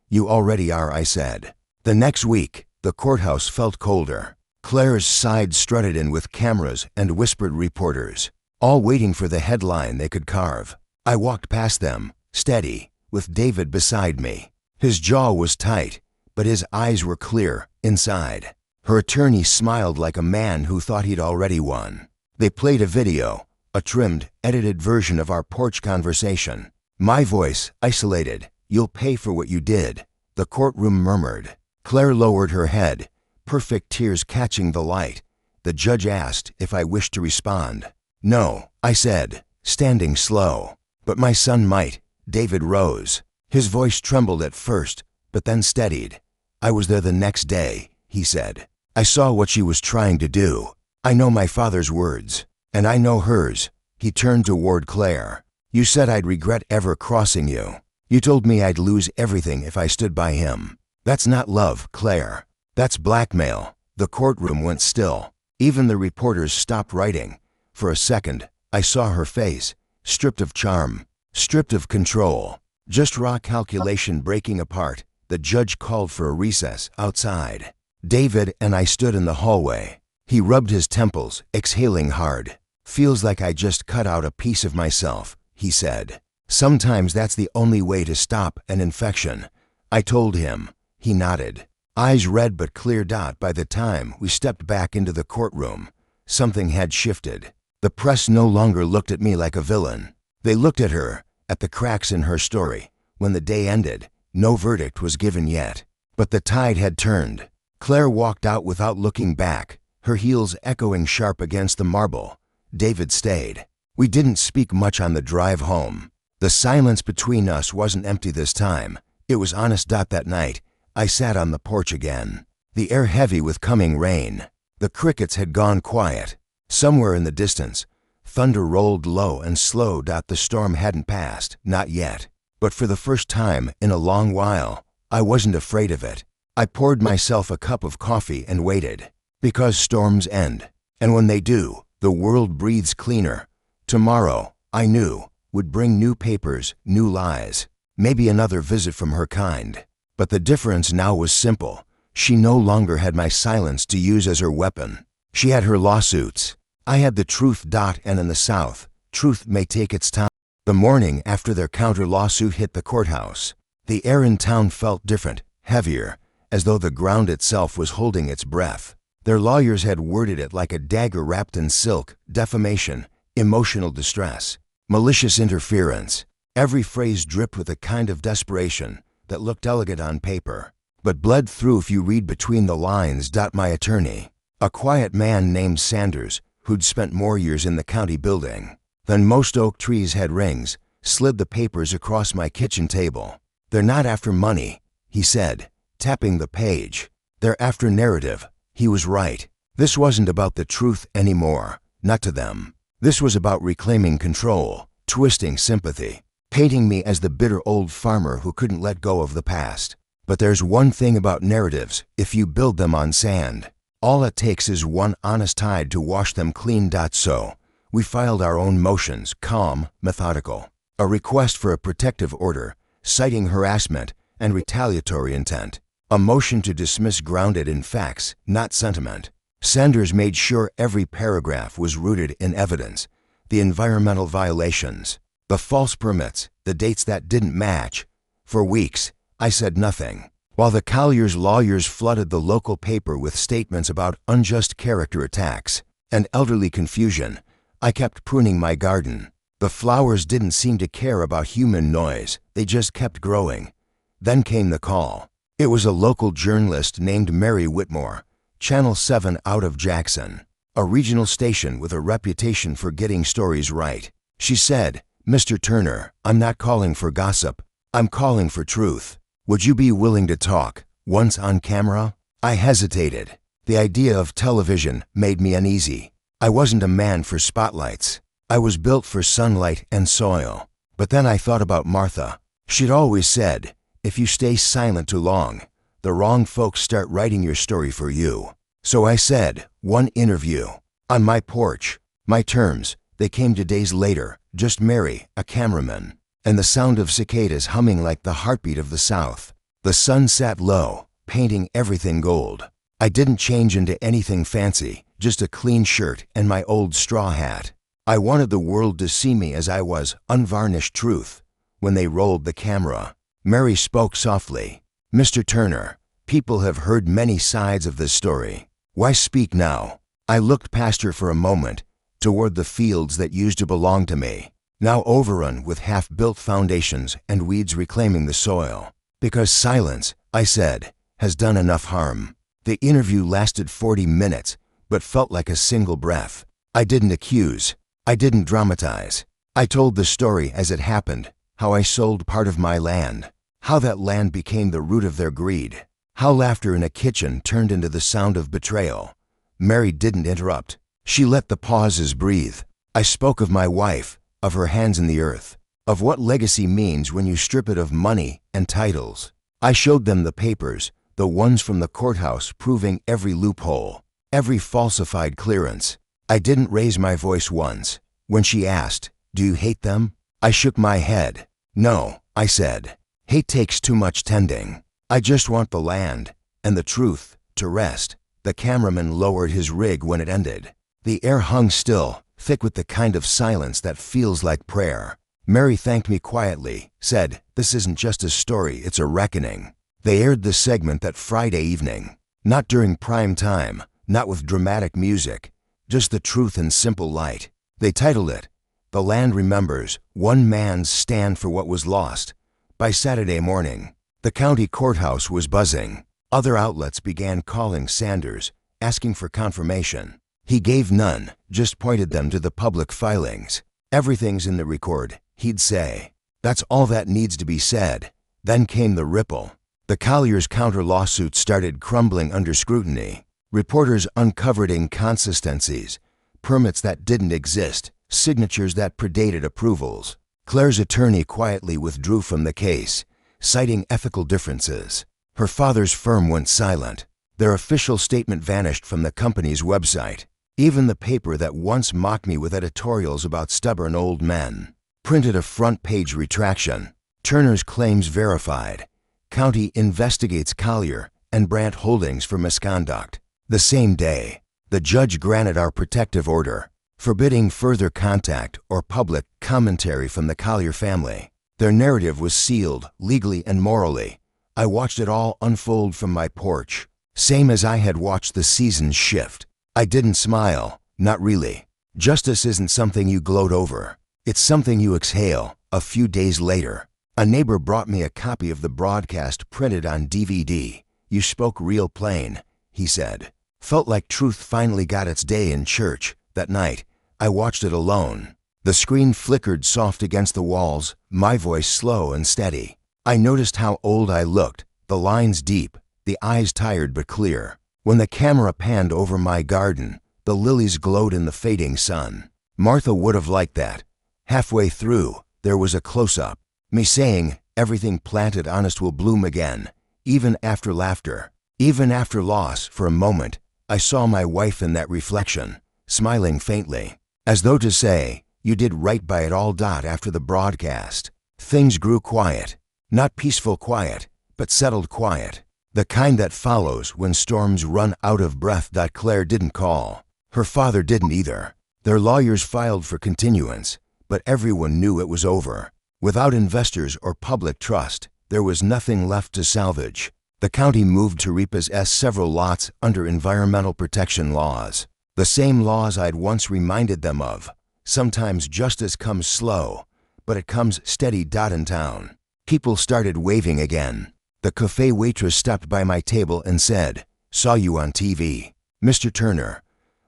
You already are, I said. The next week, the courthouse felt colder. Claire's side strutted in with cameras and whispered reporters, all waiting for the headline they could carve. I walked past them, steady, with David beside me. His jaw was tight, but his eyes were clear, inside. Her attorney smiled like a man who thought he'd already won. They played a video, a trimmed, edited version of our porch conversation. My voice, isolated. You'll pay for what you did, the courtroom murmured. Claire lowered her head, perfect tears catching the light. The judge asked if I wished to respond. No, I said, standing slow. But my son might. David rose. His voice trembled at first, but then steadied. I was there the next day, he said. I saw what she was trying to do. I know my father's words, and I know hers. He turned toward Claire. You said I'd regret ever crossing you. You told me I'd lose everything if I stood by him. That's not love, Claire. That's blackmail. The courtroom went still. Even the reporters stopped writing. For a second, I saw her face, stripped of charm, stripped of control. Just raw calculation breaking apart. The judge called for a recess outside. David and I stood in the hallway. He rubbed his temples, exhaling hard. Feels like I just cut out a piece of myself, he said. Sometimes that's the only way to stop an infection. I told him. He nodded. Eyes red but clear. By the time we stepped back into the courtroom, something had shifted. The press no longer looked at me like a villain. They looked at her, at the cracks in her story. When the day ended, no verdict was given yet. But the tide had turned. Claire walked out without looking back, her heels echoing sharp against the marble. David stayed. We didn't speak much on the drive home. The silence between us wasn't empty this time. It was honest. That night, I sat on the porch again, the air heavy with coming rain. The crickets had gone quiet. Somewhere in the distance, thunder rolled low and slow. The storm hadn't passed, not yet. But for the first time in a long while, I wasn't afraid of it. I poured myself a cup of coffee and waited. Because storms end. And when they do, the world breathes cleaner. Tomorrow, I knew, would bring new papers, new lies, maybe another visit from her kind. But the difference now was simple. She no longer had my silence to use as her weapon. She had her lawsuits. I had the truth. And in the South, truth may take its time. The morning after their counter-lawsuit hit the courthouse, the air in town felt different, heavier, as though the ground itself was holding its breath. Their lawyers had worded it like a dagger wrapped in silk: defamation, emotional distress, malicious interference. Every phrase dripped with a kind of desperation that looked elegant on paper, but bled through if you read between the lines. My attorney, a quiet man named Sanders, who'd spent more years in the county building than most oak trees, had rings, slid the papers across my kitchen table. They're not after money, he said, tapping the page. They're after narrative. He was right. This wasn't about the truth anymore, not to them. This was about reclaiming control, twisting sympathy, painting me as the bitter old farmer who couldn't let go of the past. But there's one thing about narratives: if you build them on sand, all it takes is one honest tide to wash them clean. So, we filed our own motions, calm, methodical. A request for a protective order, citing harassment and retaliatory intent. A motion to dismiss grounded in facts, not sentiment. Sanders made sure every paragraph was rooted in evidence. The environmental violations, the false permits, the dates that didn't match. For weeks, I said nothing, while the Collier's lawyers flooded the local paper with statements about unjust character attacks and elderly confusion. I kept pruning my garden. The flowers didn't seem to care about human noise. They just kept growing. Then came the call. It was a local journalist named Mary Whitmore, Channel 7 out of Jackson, a regional station with a reputation for getting stories right. She said, "Mr. Turner, I'm not calling for gossip. I'm calling for truth. Would you be willing to talk, once on camera?" I hesitated. The idea of television made me uneasy. I wasn't a man for spotlights. I was built for sunlight and soil. But then I thought about Martha. She'd always said, if you stay silent too long, the wrong folks start writing your story for you. So I said, one interview. On my porch. My terms. They came 2 days later. Just Mary, a cameraman, and the sound of cicadas humming like the heartbeat of the South. The sun sat low, painting everything gold. I didn't change into anything fancy, just a clean shirt and my old straw hat. I wanted the world to see me as I was, unvarnished truth. When they rolled the camera, Mary spoke softly. "Mr. Turner, people have heard many sides of this story. Why speak now?" I looked past her for a moment, toward the fields that used to belong to me, now overrun with half-built foundations and weeds reclaiming the soil. "Because silence," I said, "has done enough harm." The interview lasted 40 minutes, but felt like a single breath. I didn't accuse. I didn't dramatize. I told the story as it happened, how I sold part of my land, how that land became the root of their greed, How laughter in a kitchen turned into the sound of betrayal. Mary didn't interrupt. She let the pauses breathe. I spoke of my wife, of her hands in the earth, of what legacy means when you strip it of money and titles. I showed them the papers, the ones from the courthouse proving every loophole, every falsified clearance. I didn't raise my voice once. When she asked, "Do you hate them?" I shook my head. "No," I said. "Hate takes too much tending. I just want the land and the truth to rest." The cameraman lowered his rig when it ended. The air hung still, thick with the kind of silence that feels like prayer. Mary thanked me quietly, said, "This isn't just a story, it's a reckoning." They aired the segment that Friday evening. Not during prime time, not with dramatic music, just the truth in simple light. They titled it, "The Land Remembers, One Man's Stand for What Was Lost." By Saturday morning, the county courthouse was buzzing. Other outlets began calling Sanders, asking for confirmation. He gave none, just pointed them to the public filings. "Everything's in the record," he'd say. "That's all that needs to be said." Then came the ripple. The Colliers' counter-lawsuit started crumbling under scrutiny. Reporters uncovered inconsistencies, permits that didn't exist, signatures that predated approvals. Claire's attorney quietly withdrew from the case, citing ethical differences. Her father's firm went silent. Their official statement vanished from the company's website. Even the paper that once mocked me with editorials about stubborn old men printed a front-page retraction. Turner's claims verified. County investigates Collier and Brandt Holdings for misconduct. The same day, the judge granted our protective order, forbidding further contact or public commentary from the Collier family. Their narrative was sealed, legally and morally. I watched it all unfold from my porch, same as I had watched the seasons shift. I didn't smile, not really. Justice isn't something you gloat over. It's something you exhale. A few days later, a neighbor brought me a copy of the broadcast printed on DVD. "You spoke real plain," he said. Felt like truth finally got its day in church. That night, I watched it alone. The screen flickered soft against the walls, my voice slow and steady. I noticed how old I looked, the lines deep, the eyes tired but clear. When the camera panned over my garden, the lilies glowed in the fading sun. Martha would have liked that. Halfway through, there was a close-up. Me saying, "Everything planted honest will bloom again, even after laughter, even after loss." For a moment, I saw my wife in that reflection, smiling faintly, as though to say, "You did right by it all." After the broadcast, things grew quiet. Not peaceful quiet, but settled quiet. The kind that follows when storms run out of breath. Claire didn't call. Her father didn't either. Their lawyers filed for continuance, but everyone knew it was over. Without investors or public trust, there was nothing left to salvage. The county moved to repossess several lots under environmental protection laws. The same laws I'd once reminded them of. Sometimes justice comes slow, but it comes steady. In town, people started waving again. The cafe waitress stopped by my table and said, "Saw you on TV. Mr. Turner.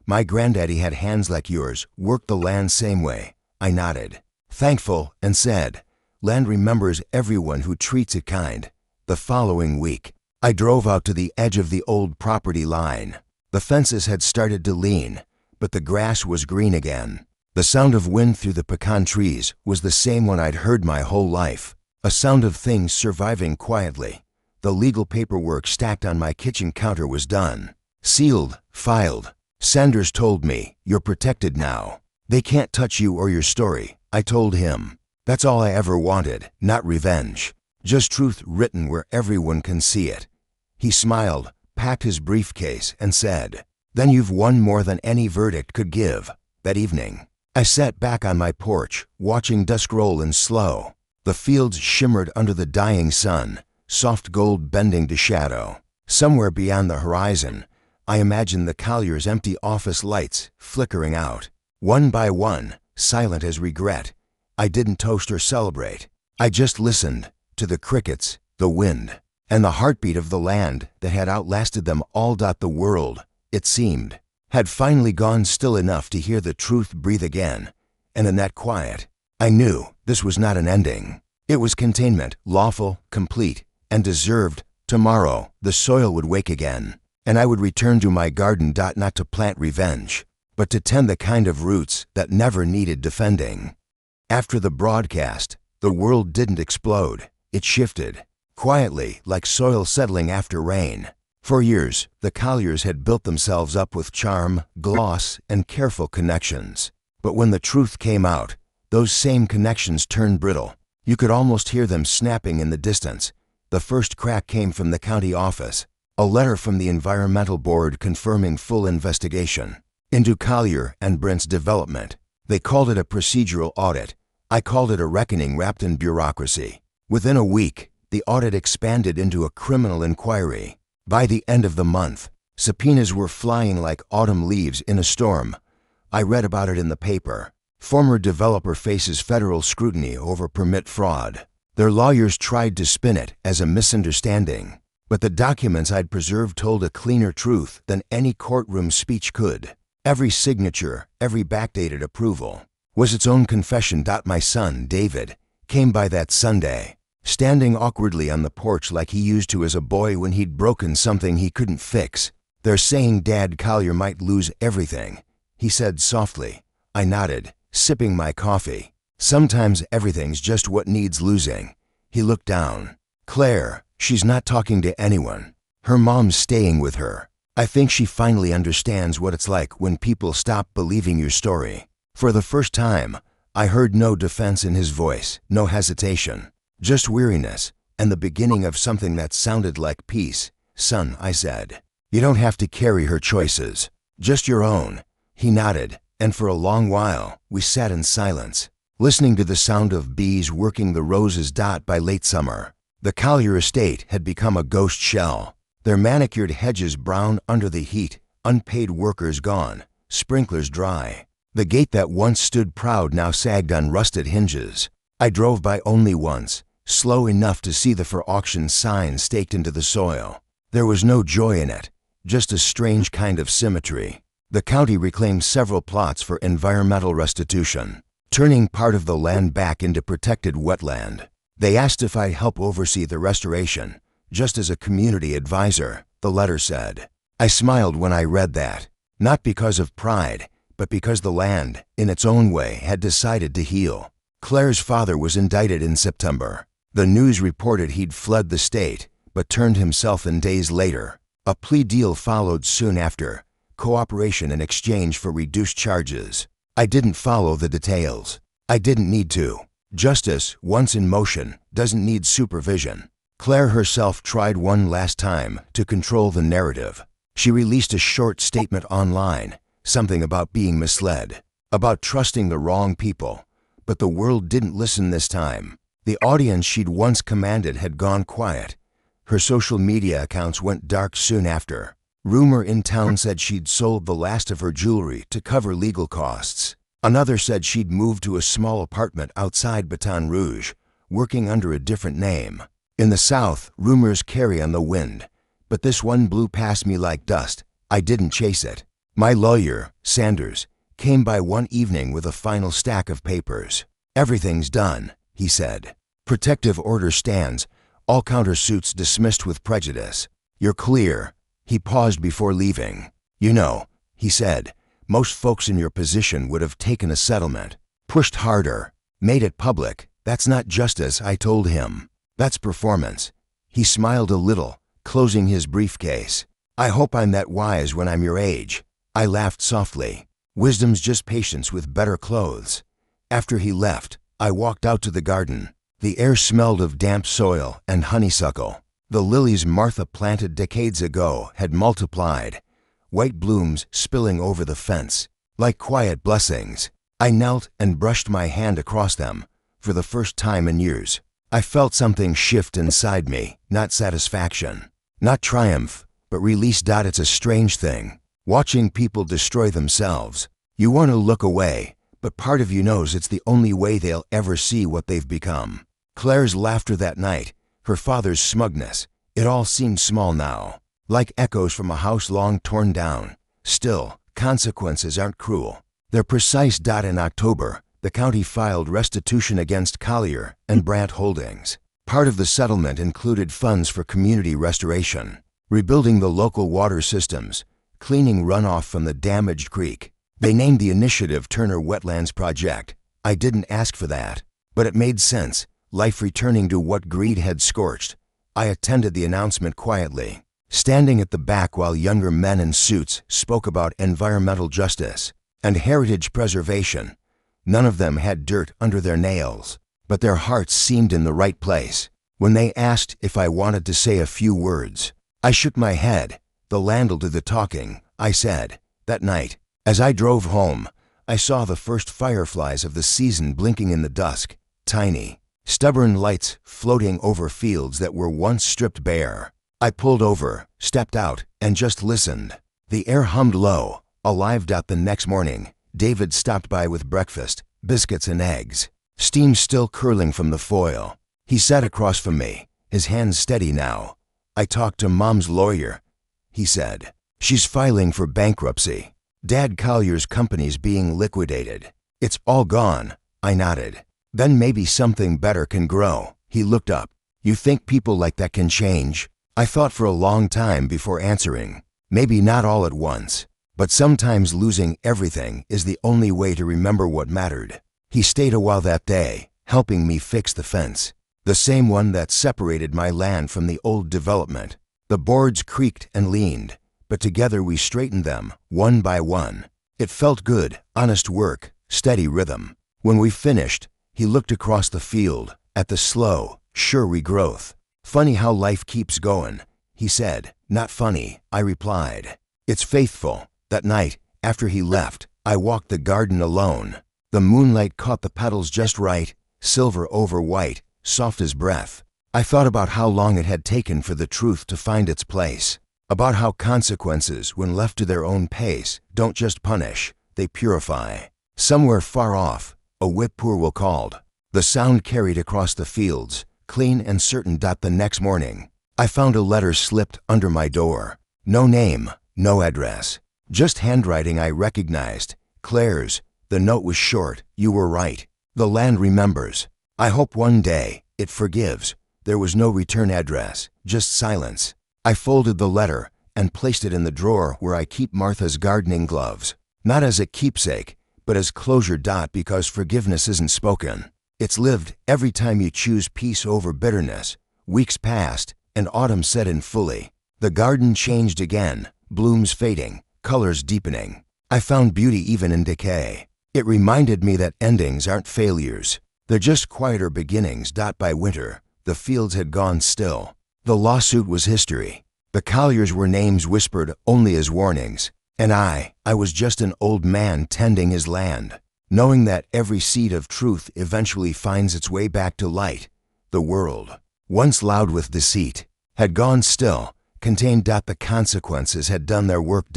My granddaddy had hands like yours, worked the land same way." I nodded, thankful, and said, "Land remembers everyone who treats it kind." The following week, I drove out to the edge of the old property line. The fences had started to lean, but the grass was green again. The sound of wind through the pecan trees was the same one I'd heard my whole life, a sound of things surviving quietly. The legal paperwork stacked on my kitchen counter was done. Sealed, filed. Sanders told me, "You're protected now. They can't touch you or your story." I told him, "That's all I ever wanted, not revenge. Just truth written where everyone can see it." He smiled, packed his briefcase, and said, "Then you've won more than any verdict could give." That evening, I sat back on my porch, watching dusk roll in slow. The fields shimmered under the dying sun, soft gold bending to shadow. Somewhere beyond the horizon, I imagined the Colliers' empty office lights flickering out. One by one, silent as regret. I didn't toast or celebrate. I just listened to the crickets, the wind, and the heartbeat of the land that had outlasted them all. The world, it seemed, had finally gone still enough to hear the truth breathe again. And in that quiet, I knew this was not an ending. It was containment, lawful, complete, and deserved Tomorrow, the soil would wake again, and I would return to my garden. Not to plant revenge, but to tend the kind of roots that never needed defending. After the broadcast, the world didn't explode. It shifted, quietly, like soil settling after rain. For years, the Colliers had built themselves up with charm, gloss, and careful connections. But when the truth came out, those same connections turned brittle. You could almost hear them snapping in the distance. The first crack came from the county office, a letter from the Environmental Board confirming full investigation into Collier and Brent's development. They called it a procedural audit. I called it a reckoning wrapped in bureaucracy. Within a week, the audit expanded into a criminal inquiry. By the end of the month, subpoenas were flying like autumn leaves in a storm. I read about it in the paper. Former developer faces federal scrutiny over permit fraud. Their lawyers tried to spin it as a misunderstanding, but the documents I'd preserved told a cleaner truth than any courtroom speech could. Every signature, every backdated approval, was its own confession. My son, David, came by that Sunday, standing awkwardly on the porch like he used to as a boy when he'd broken something he couldn't fix. "They're saying Dad Collier might lose everything," he said softly. I nodded, sipping my coffee. "Sometimes everything's just what needs losing." He looked down. "Claire, she's not talking to anyone. Her mom's staying with her. I think she finally understands what it's like when people stop believing your story." For the first time, I heard no defense in his voice, no hesitation, just weariness, and the beginning of something that sounded like peace. "Son," I said, "you don't have to carry her choices, just your own." He nodded, and for a long while, we sat in silence, listening to the sound of bees working the roses. By late summer, the Collier estate had become a ghost shell. Their manicured hedges brown under the heat, unpaid workers gone, sprinklers dry. The gate that once stood proud now sagged on rusted hinges. I drove by only once, slow enough to see the for auction sign staked into the soil. There was no joy in it, just a strange kind of symmetry. The county reclaimed several plots for environmental restitution, turning part of the land back into protected wetland. They asked if I'd help oversee the restoration, just as a community advisor, the letter said. I smiled when I read that, not because of pride, but because the land, in its own way, had decided to heal. Claire's father was indicted in September. The news reported he'd fled the state, but turned himself in days later. A plea deal followed soon after, cooperation in exchange for reduced charges. I didn't follow the details. I didn't need to. Justice, once in motion, doesn't need supervision. Claire herself tried one last time to control the narrative. She released a short statement online, something about being misled, about trusting the wrong people. But the world didn't listen this time. The audience she'd once commanded had gone quiet. Her social media accounts went dark soon after. Rumor in town said she'd sold the last of her jewelry to cover legal costs. Another said she'd moved to a small apartment outside Baton Rouge, working under a different name. In the South, rumors carry on the wind, but this one blew past me like dust. I didn't chase it. My lawyer, Sanders, came by one evening with a final stack of papers. "Everything's done," he said. "Protective order stands, all countersuits dismissed with prejudice. You're clear." He paused before leaving. "You know," he said, "most folks in your position would have taken a settlement, pushed harder, made it public. That's not justice," I told him. "That's performance." He smiled a little, closing his briefcase. "I hope I'm that wise when I'm your age." I laughed softly. Wisdom's just patience with better clothes. After he left, I walked out to the garden. The air smelled of damp soil and honeysuckle. The lilies Martha planted decades ago had multiplied, white blooms spilling over the fence, like quiet blessings. I knelt and brushed my hand across them, for the first time in years. I felt something shift inside me, not satisfaction, not triumph, but release. It's a strange thing, watching people destroy themselves. You want to look away, but part of you knows it's the only way they'll ever see what they've become. Claire's laughter that night, her father's smugness, it all seemed small now, like echoes from a house long torn down. Still, consequences aren't cruel. They're precise. In October, the county filed restitution against Collier and Brandt Holdings. Part of the settlement included funds for community restoration, rebuilding the local water systems, cleaning runoff from the damaged creek. They named the initiative Turner Wetlands Project. I didn't ask for that, but it made sense, life returning to what greed had scorched. I attended the announcement quietly, standing at the back while younger men in suits spoke about environmental justice and heritage preservation. None of them had dirt under their nails, but their hearts seemed in the right place. When they asked if I wanted to say a few words, I shook my head. The land will do the talking, I said. That night, as I drove home, I saw the first fireflies of the season blinking in the dusk, tiny, stubborn lights floating over fields that were once stripped bare. I pulled over, stepped out, and just listened. The air hummed low, alive. The next morning, David stopped by with breakfast, biscuits and eggs, steam still curling from the foil. He sat across from me, his hands steady now. I talked to Mom's lawyer, he said. She's filing for bankruptcy. Dad Collier's company's being liquidated. It's all gone, I nodded. Then maybe something better can grow. He looked up. You think people like that can change? I thought for a long time before answering. Maybe not all at once, but sometimes losing everything is the only way to remember what mattered. He stayed a while that day, helping me fix the fence, the same one that separated my land from the old development. The boards creaked and leaned, but together we straightened them, one by one. It felt good, honest work, steady rhythm. When we finished, he looked across the field, at the slow, sure regrowth. Funny how life keeps going, he said. Not funny, I replied. It's faithful. That night, after he left, I walked the garden alone. The moonlight caught the petals just right, silver over white, soft as breath. I thought about how long it had taken for the truth to find its place, about how consequences, when left to their own pace, don't just punish, they purify. Somewhere far off, a whippoorwill called. The sound carried across the fields, clean and certain. The next morning, I found a letter slipped under my door. No name, no address, just handwriting I recognized. Claire's. The note was short. You were right. The land remembers. I hope one day it forgives. There was no return address, just silence. I folded the letter and placed it in the drawer where I keep Martha's gardening gloves. Not as a keepsake, but as closure. Because forgiveness isn't spoken. It's lived. Every time you choose peace over bitterness. Weeks passed, and autumn set in fully. The garden changed again, blooms fading, colors deepening. I found beauty even in decay. It reminded me that endings aren't failures. They're just quieter beginnings. By winter, the fields had gone still. The lawsuit was history. The Colliers were names whispered only as warnings. And I was just an old man tending his land, knowing that every seed of truth eventually finds its way back to light. The world, once loud with deceit, had gone still, contained. The consequences had done their work.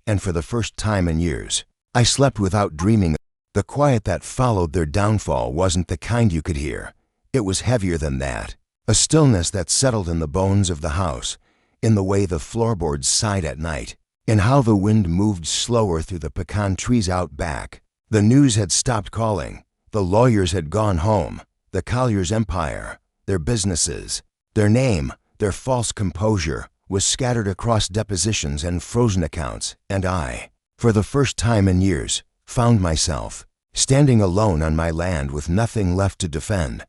And for the first time in years, I slept without dreaming. The quiet that followed their downfall wasn't the kind you could hear. It was heavier than that. A stillness that settled in the bones of the house, in the way the floorboards sighed at night, in how the wind moved slower through the pecan trees out back. The news had stopped calling. The lawyers had gone home. The Colliers' empire, their businesses, their name, their false composure, was scattered across depositions and frozen accounts. And I, for the first time in years, found myself standing alone on my land with nothing left to defend.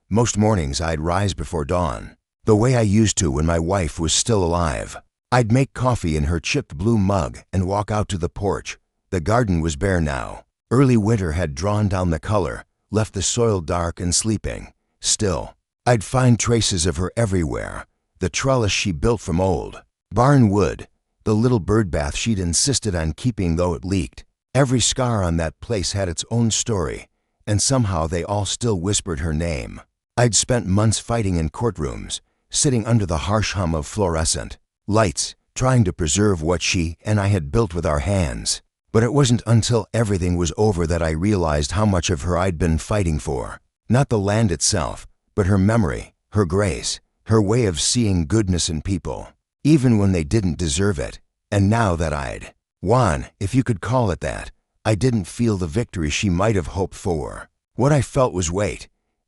Most mornings I'd rise before dawn, the way I used to when my wife was still alive. I'd make coffee in her chipped blue mug and walk out to the porch. The garden was bare now. Early winter had drawn down the color, left the soil dark and sleeping. Still, I'd find traces of her everywhere. The trellis she built from old barn wood, the little bird bath she'd insisted on keeping though it leaked. Every scar on that place had its own story, and somehow they all still whispered her name. I'd spent months fighting in courtrooms, sitting under the harsh hum of fluorescent lights, trying to preserve what she and I had built with our hands. But it wasn't until everything was over that I realized how much of her I'd been fighting for. Not the land itself, but her memory, her grace, her way of seeing goodness in people, even when they didn't deserve it. And now that I'd won, if you could call it that, I didn't feel the victory she might have hoped for. What I felt was weight,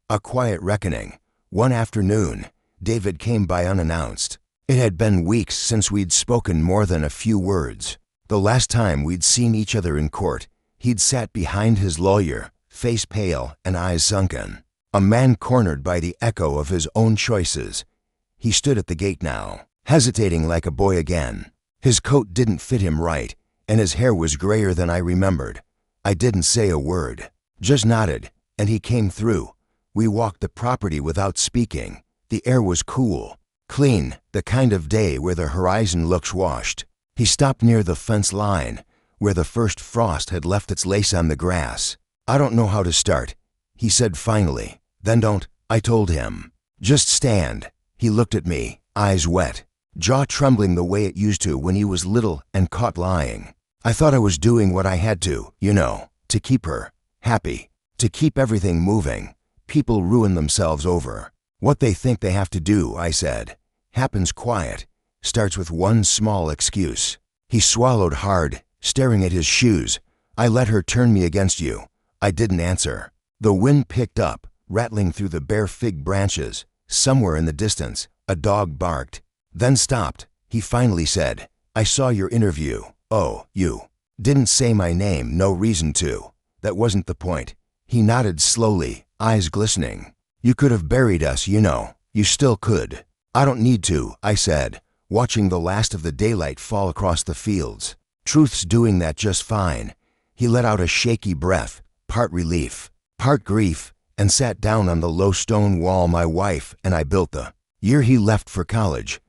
a quiet reckoning, One afternoon, David came by unannounced. It had been weeks since we'd spoken more than a few words. The last time we'd seen each other in court, he'd sat behind his lawyer, face pale and eyes sunken. A man cornered by the echo of his own choices. He stood at the gate now, hesitating like a boy again. His coat didn't fit him right, and his hair was grayer than I remembered. I didn't say a word, just nodded, and he came through. We walked the property without speaking. The air was cool, clean, the kind of day where the horizon looks washed. He stopped near the fence line, where the first frost had left its lace on the grass. "I don't know how to start," he said finally. "Then don't," I told him. "Just stand." He looked at me, eyes wet, jaw trembling the way it used to when he was little and caught lying. I thought I was doing what I had to, to keep her happy, to keep everything moving. People ruin themselves over what they think they have to do, I said. Happens quiet, starts with one small excuse. He swallowed hard, staring at his shoes. "I let her turn me against you." I didn't answer. The wind picked up, rattling through the bare fig branches. Somewhere in the distance, a dog barked, then stopped. He finally said, "I saw your interview." "Oh, you didn't say my name, no reason to." "That wasn't the point." He nodded slowly, eyes glistening. "You could have buried us, You still could." "I don't need to," I said, watching the last of the daylight fall across the fields. "Truth's doing that just fine." He let out a shaky breath, part relief, part grief, and sat down on the low stone wall my wife and I built the year he left for college.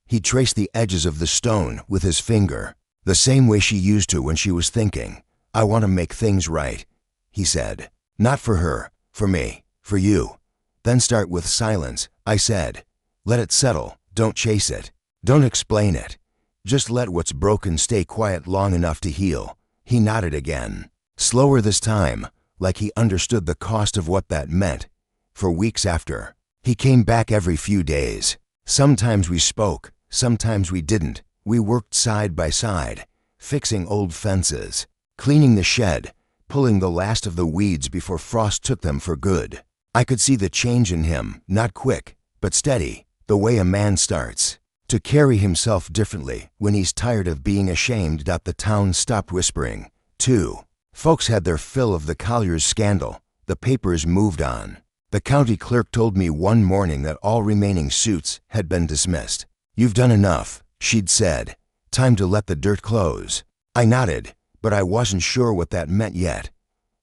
He traced the edges of the stone with his finger, the same way she used to when she was thinking. "I want to make things right," he said. "Not for her, for me, for you." "Then start with silence," I said. "Let it settle, don't chase it, don't explain it. Just let what's broken stay quiet long enough to heal." He nodded again, slower this time, like he understood the cost of what that meant. For weeks after, he came back every few days. Sometimes we spoke, sometimes we didn't. We worked side by side, fixing old fences, cleaning the shed, pulling the last of the weeds before frost took them for good. I could see the change in him, not quick, but steady, the way a man starts to carry himself differently when he's tired of being ashamed. The town stopped whispering, too. Folks had their fill of the Colliers scandal. The papers moved on. The county clerk told me one morning that all remaining suits had been dismissed. "You've done enough," she'd said. "Time to let the dirt close." I nodded, but I wasn't sure what that meant yet.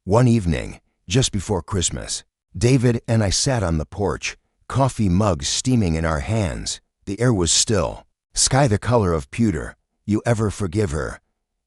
One evening, just before Christmas, David and I sat on the porch, coffee mugs steaming in our hands. The air was still, sky the color of pewter. "You ever forgive her?"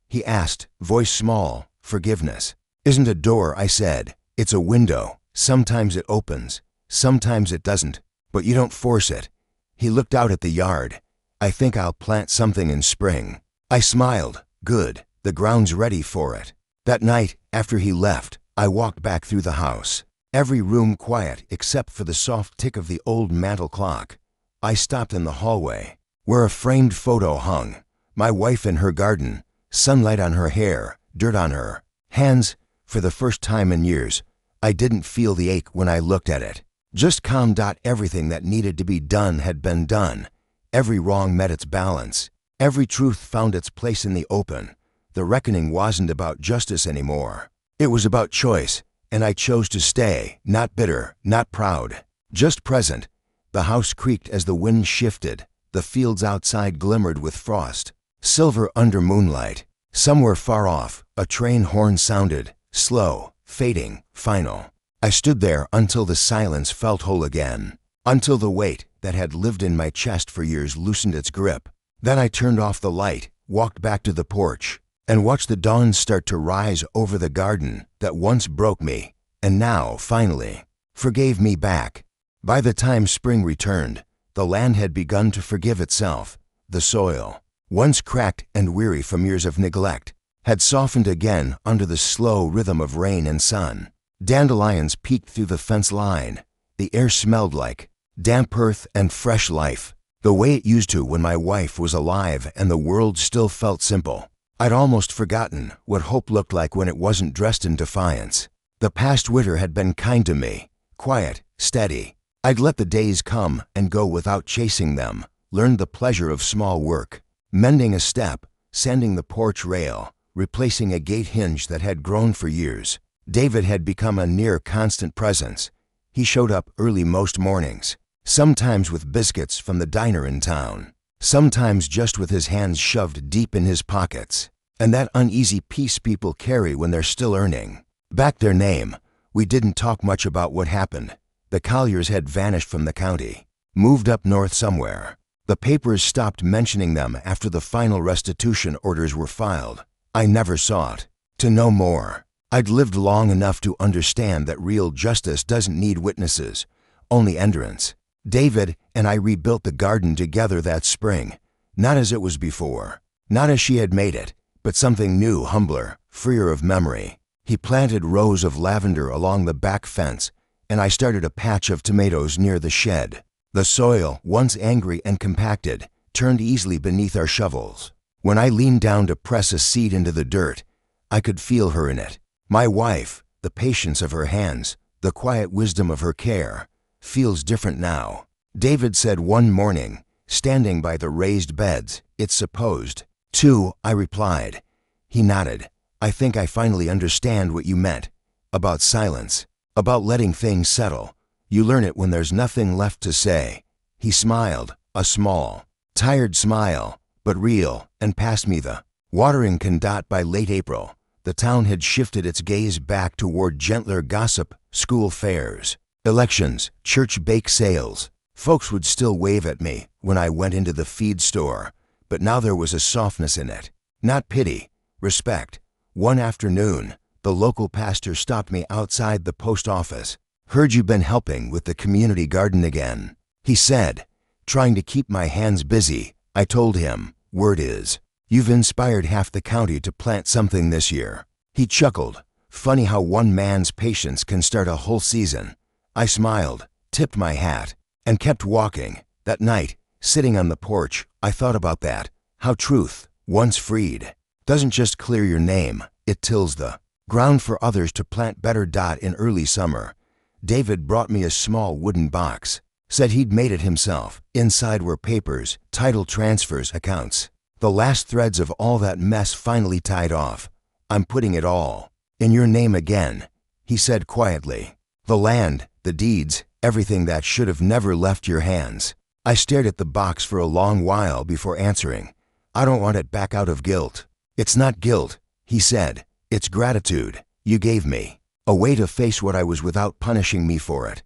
he asked, voice small. "Forgiveness isn't a door," I said. "It's a window. Sometimes it opens, sometimes it doesn't, but you don't force it." He looked out at the yard. "I think I'll plant something in spring." I smiled. "Good, the ground's ready for it." That night, after he left, I walked back through the house. Every room quiet except for the soft tick of the old mantel clock. I stopped in the hallway, where a framed photo hung. My wife in her garden, sunlight on her hair, dirt on her hands. For the first time in years, I didn't feel the ache when I looked at it. Just calm. Everything that needed to be done had been done. Every wrong met its balance. Every truth found its place in the open. The reckoning wasn't about justice anymore. It was about choice, and I chose to stay, not bitter, not proud, just present. The house creaked as the wind shifted. The fields outside glimmered with frost, silver under moonlight. Somewhere far off, a train horn sounded, slow, fading, final. I stood there until the silence felt whole again, until the weight that had lived in my chest for years loosened its grip. Then I turned off the light, walked back to the porch, and watched the dawn start to rise over the garden that once broke me, and now, finally, forgave me back. By the time spring returned, the land had begun to forgive itself. The soil, once cracked and weary from years of neglect, had softened again under the slow rhythm of rain and sun. Dandelions peeked through the fence line. The air smelled like damp earth and fresh life, the way it used to when my wife was alive and the world still felt simple. I'd almost forgotten what hope looked like when it wasn't dressed in defiance. The past winter had been kind to me, quiet, steady. I'd let the days come and go without chasing them, learned the pleasure of small work, mending a step, sanding the porch rail, replacing a gate hinge that had grown for years. David had become a near constant presence. He showed up early most mornings, sometimes with biscuits from the diner in town, sometimes just with his hands shoved deep in his pockets, and that uneasy peace people carry when they're still earning. Back their name, we didn't talk much about what happened. The Colliers had vanished from the county, moved up north somewhere. The papers stopped mentioning them after the final restitution orders were filed. I never sought to know more. I'd lived long enough to understand that real justice doesn't need witnesses, only endurance. David and I rebuilt the garden together that spring, not as it was before, not as she had made it, but something new, humbler, freer of memory. He planted rows of lavender along the back fence, and I started a patch of tomatoes near the shed. The soil, once angry and compacted, turned easily beneath our shovels. When I leaned down to press a seed into the dirt, I could feel her in it. My wife, the patience of her hands, the quiet wisdom of her care, feels different now. David said one morning, standing by the raised beds, it's supposed to, I replied. He nodded. I think I finally understand what you meant. About silence. About letting things settle. You learn it when there's nothing left to say. He smiled, a small, tired smile, but real, and passed me the watering can. By late April, the town had shifted its gaze back toward gentler gossip, school fairs, elections, church bake sales. Folks would still wave at me when I went into the feed store, but now there was a softness in it. Not pity, respect. One afternoon, the local pastor stopped me outside the post office. Heard you've been helping with the community garden again, he said. Trying to keep my hands busy, I told him, word is, you've inspired half the county to plant something this year. He chuckled. Funny how one man's patience can start a whole season. I smiled, tipped my hat, and kept walking. That night, sitting on the porch, I thought about that, how truth, once freed, doesn't just clear your name, it tills the ground for others to plant better. In early summer, David brought me a small wooden box, said he'd made it himself. Inside were papers, title transfers, accounts. The last threads of all that mess finally tied off. I'm putting it all in your name again, he said quietly. The land, the deeds, everything that should have never left your hands. I stared at the box for a long while before answering. I don't want it back out of guilt. It's not guilt, he said. It's gratitude. You gave me a way to face what I was without punishing me for it.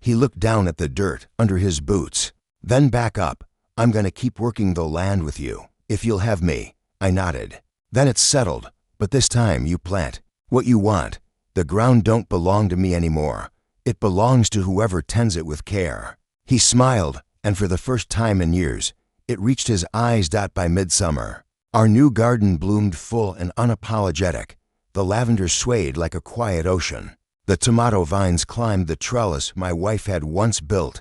He looked down at the dirt under his boots, then back up. I'm going to keep working the land with you, if you'll have me. I nodded. Then it's settled, but this time you plant what you want. The ground don't belong to me anymore. It belongs to whoever tends it with care. He smiled, and for the first time in years, it reached his eyes. By midsummer, our new garden bloomed full and unapologetic. The lavender swayed like a quiet ocean. The tomato vines climbed the trellis my wife had once built.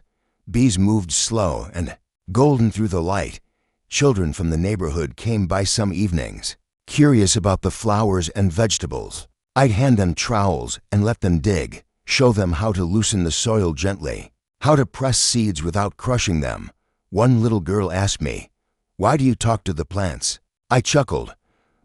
Bees moved slow and golden through the light. Children from the neighborhood came by some evenings, curious about the flowers and vegetables. I'd hand them trowels and let them dig, show them how to loosen the soil gently, how to press seeds without crushing them. One little girl asked me, "Why do you talk to the plants?" I chuckled.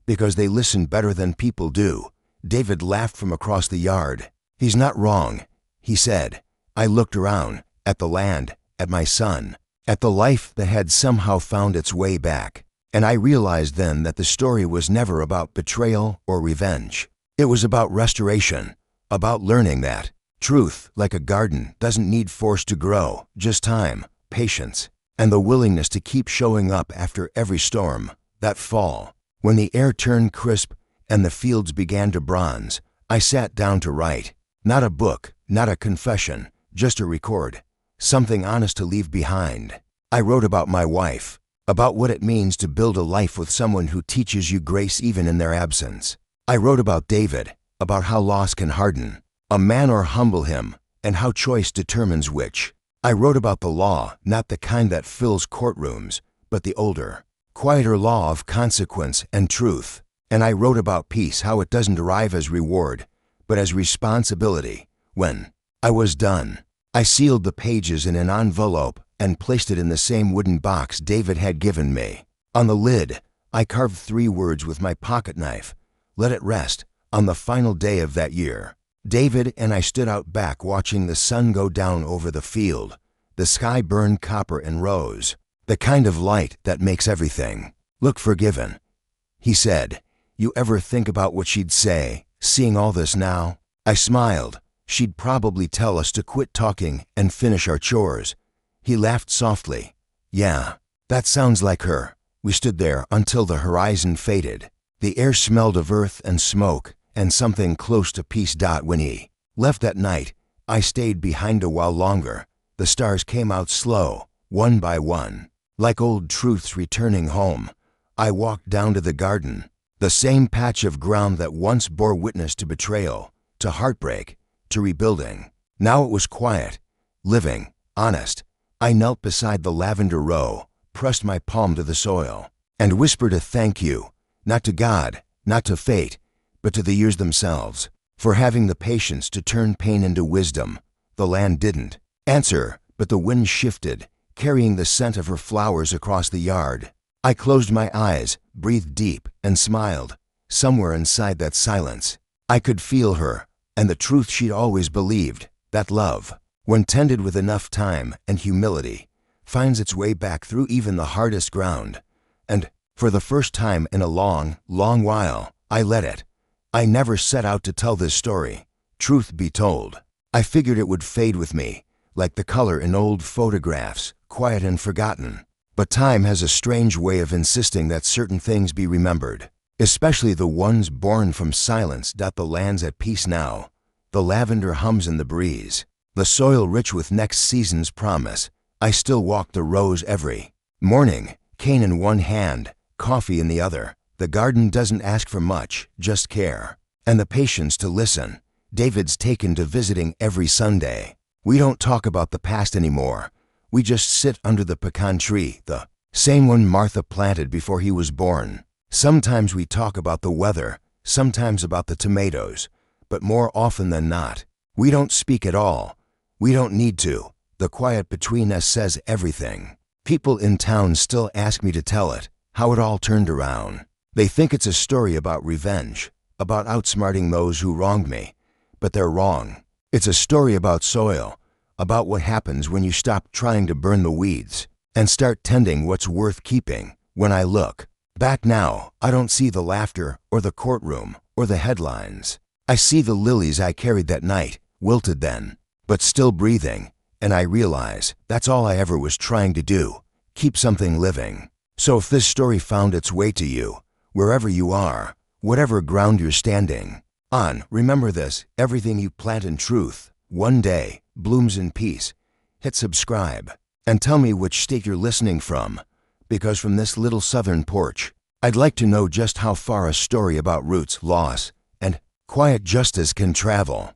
Because they listen better than people do. David laughed from across the yard. He's not wrong, he said. I looked around, at the land, at my son, at the life that had somehow found its way back. And I realized then that the story was never about betrayal or revenge. It was about restoration, about learning that truth, like a garden, doesn't need force to grow, just time, patience, and the willingness to keep showing up after every storm. That fall, when the air turned crisp and the fields began to bronze, I sat down to write. Not a book, not a confession, just a record. Something honest to leave behind. I wrote about my wife, about what it means to build a life with someone who teaches you grace even in their absence. I wrote about David, about how loss can harden a man or humble him, and how choice determines which. I wrote about the law, not the kind that fills courtrooms, but the older, quieter law of consequence and truth. And I wrote about peace, how it doesn't arrive as reward, but as responsibility. When I was done, I sealed the pages in an envelope and placed it in the same wooden box David had given me. On the lid, I carved 3 words with my pocket knife. Let it rest. On the final day of that year, David and I stood out back watching the sun go down over the field. The sky burned copper and rose, the kind of light that makes everything look forgiven. He said, "You ever think about what she'd say, seeing all this now?" I smiled. She'd probably tell us to quit talking and finish our chores. He laughed softly. "Yeah, that sounds like her." We stood there until the horizon faded. The air smelled of earth and smoke and something close to peace. When he left that night, I stayed behind a while longer. The stars came out slow, one by one, like old truths returning home. I walked down to the garden, the same patch of ground that once bore witness to betrayal, to heartbreak, to rebuilding. Now it was quiet, living, honest. I knelt beside the lavender row, pressed my palm to the soil, and whispered a thank you, not to God, not to fate, but to the years themselves, for having the patience to turn pain into wisdom. The land didn't answer, but the wind shifted, carrying the scent of her flowers across the yard. I closed my eyes, breathed deep, and smiled. Somewhere inside that silence, I could feel her, and the truth she'd always believed, that love, when tended with enough time and humility, finds its way back through even the hardest ground. And, for the first time in a long, long while, I let it. I never set out to tell this story. Truth be told, I figured it would fade with me, like the color in old photographs, quiet and forgotten. But time has a strange way of insisting that certain things be remembered, especially the ones born from silence. The land's at peace now. The lavender hums in the breeze, the soil rich with next season's promise. I still walk the rows every morning, cane in one hand, coffee in the other. The garden doesn't ask for much, just care, and the patience to listen. David's taken to visiting every Sunday. We don't talk about the past anymore. We just sit under the pecan tree, the same one Martha planted before he was born. Sometimes we talk about the weather, sometimes about the tomatoes, but more often than not, we don't speak at all. We don't need to. The quiet between us says everything. People in town still ask me to tell it, how it all turned around. They think it's a story about revenge, about outsmarting those who wronged me, but they're wrong. It's a story about soil, about what happens when you stop trying to burn the weeds and start tending what's worth keeping. When I look back now, I don't see the laughter or the courtroom or the headlines. I see the lilies I carried that night, wilted then, but still breathing, and I realize that's all I ever was trying to do, keep something living. So if this story found its way to you, wherever you are, whatever ground you're standing on, remember this: everything you plant in truth, one day, blooms in peace. Hit subscribe, and tell me which state you're listening from, because from this little southern porch, I'd like to know just how far a story about roots, loss, and quiet justice can travel.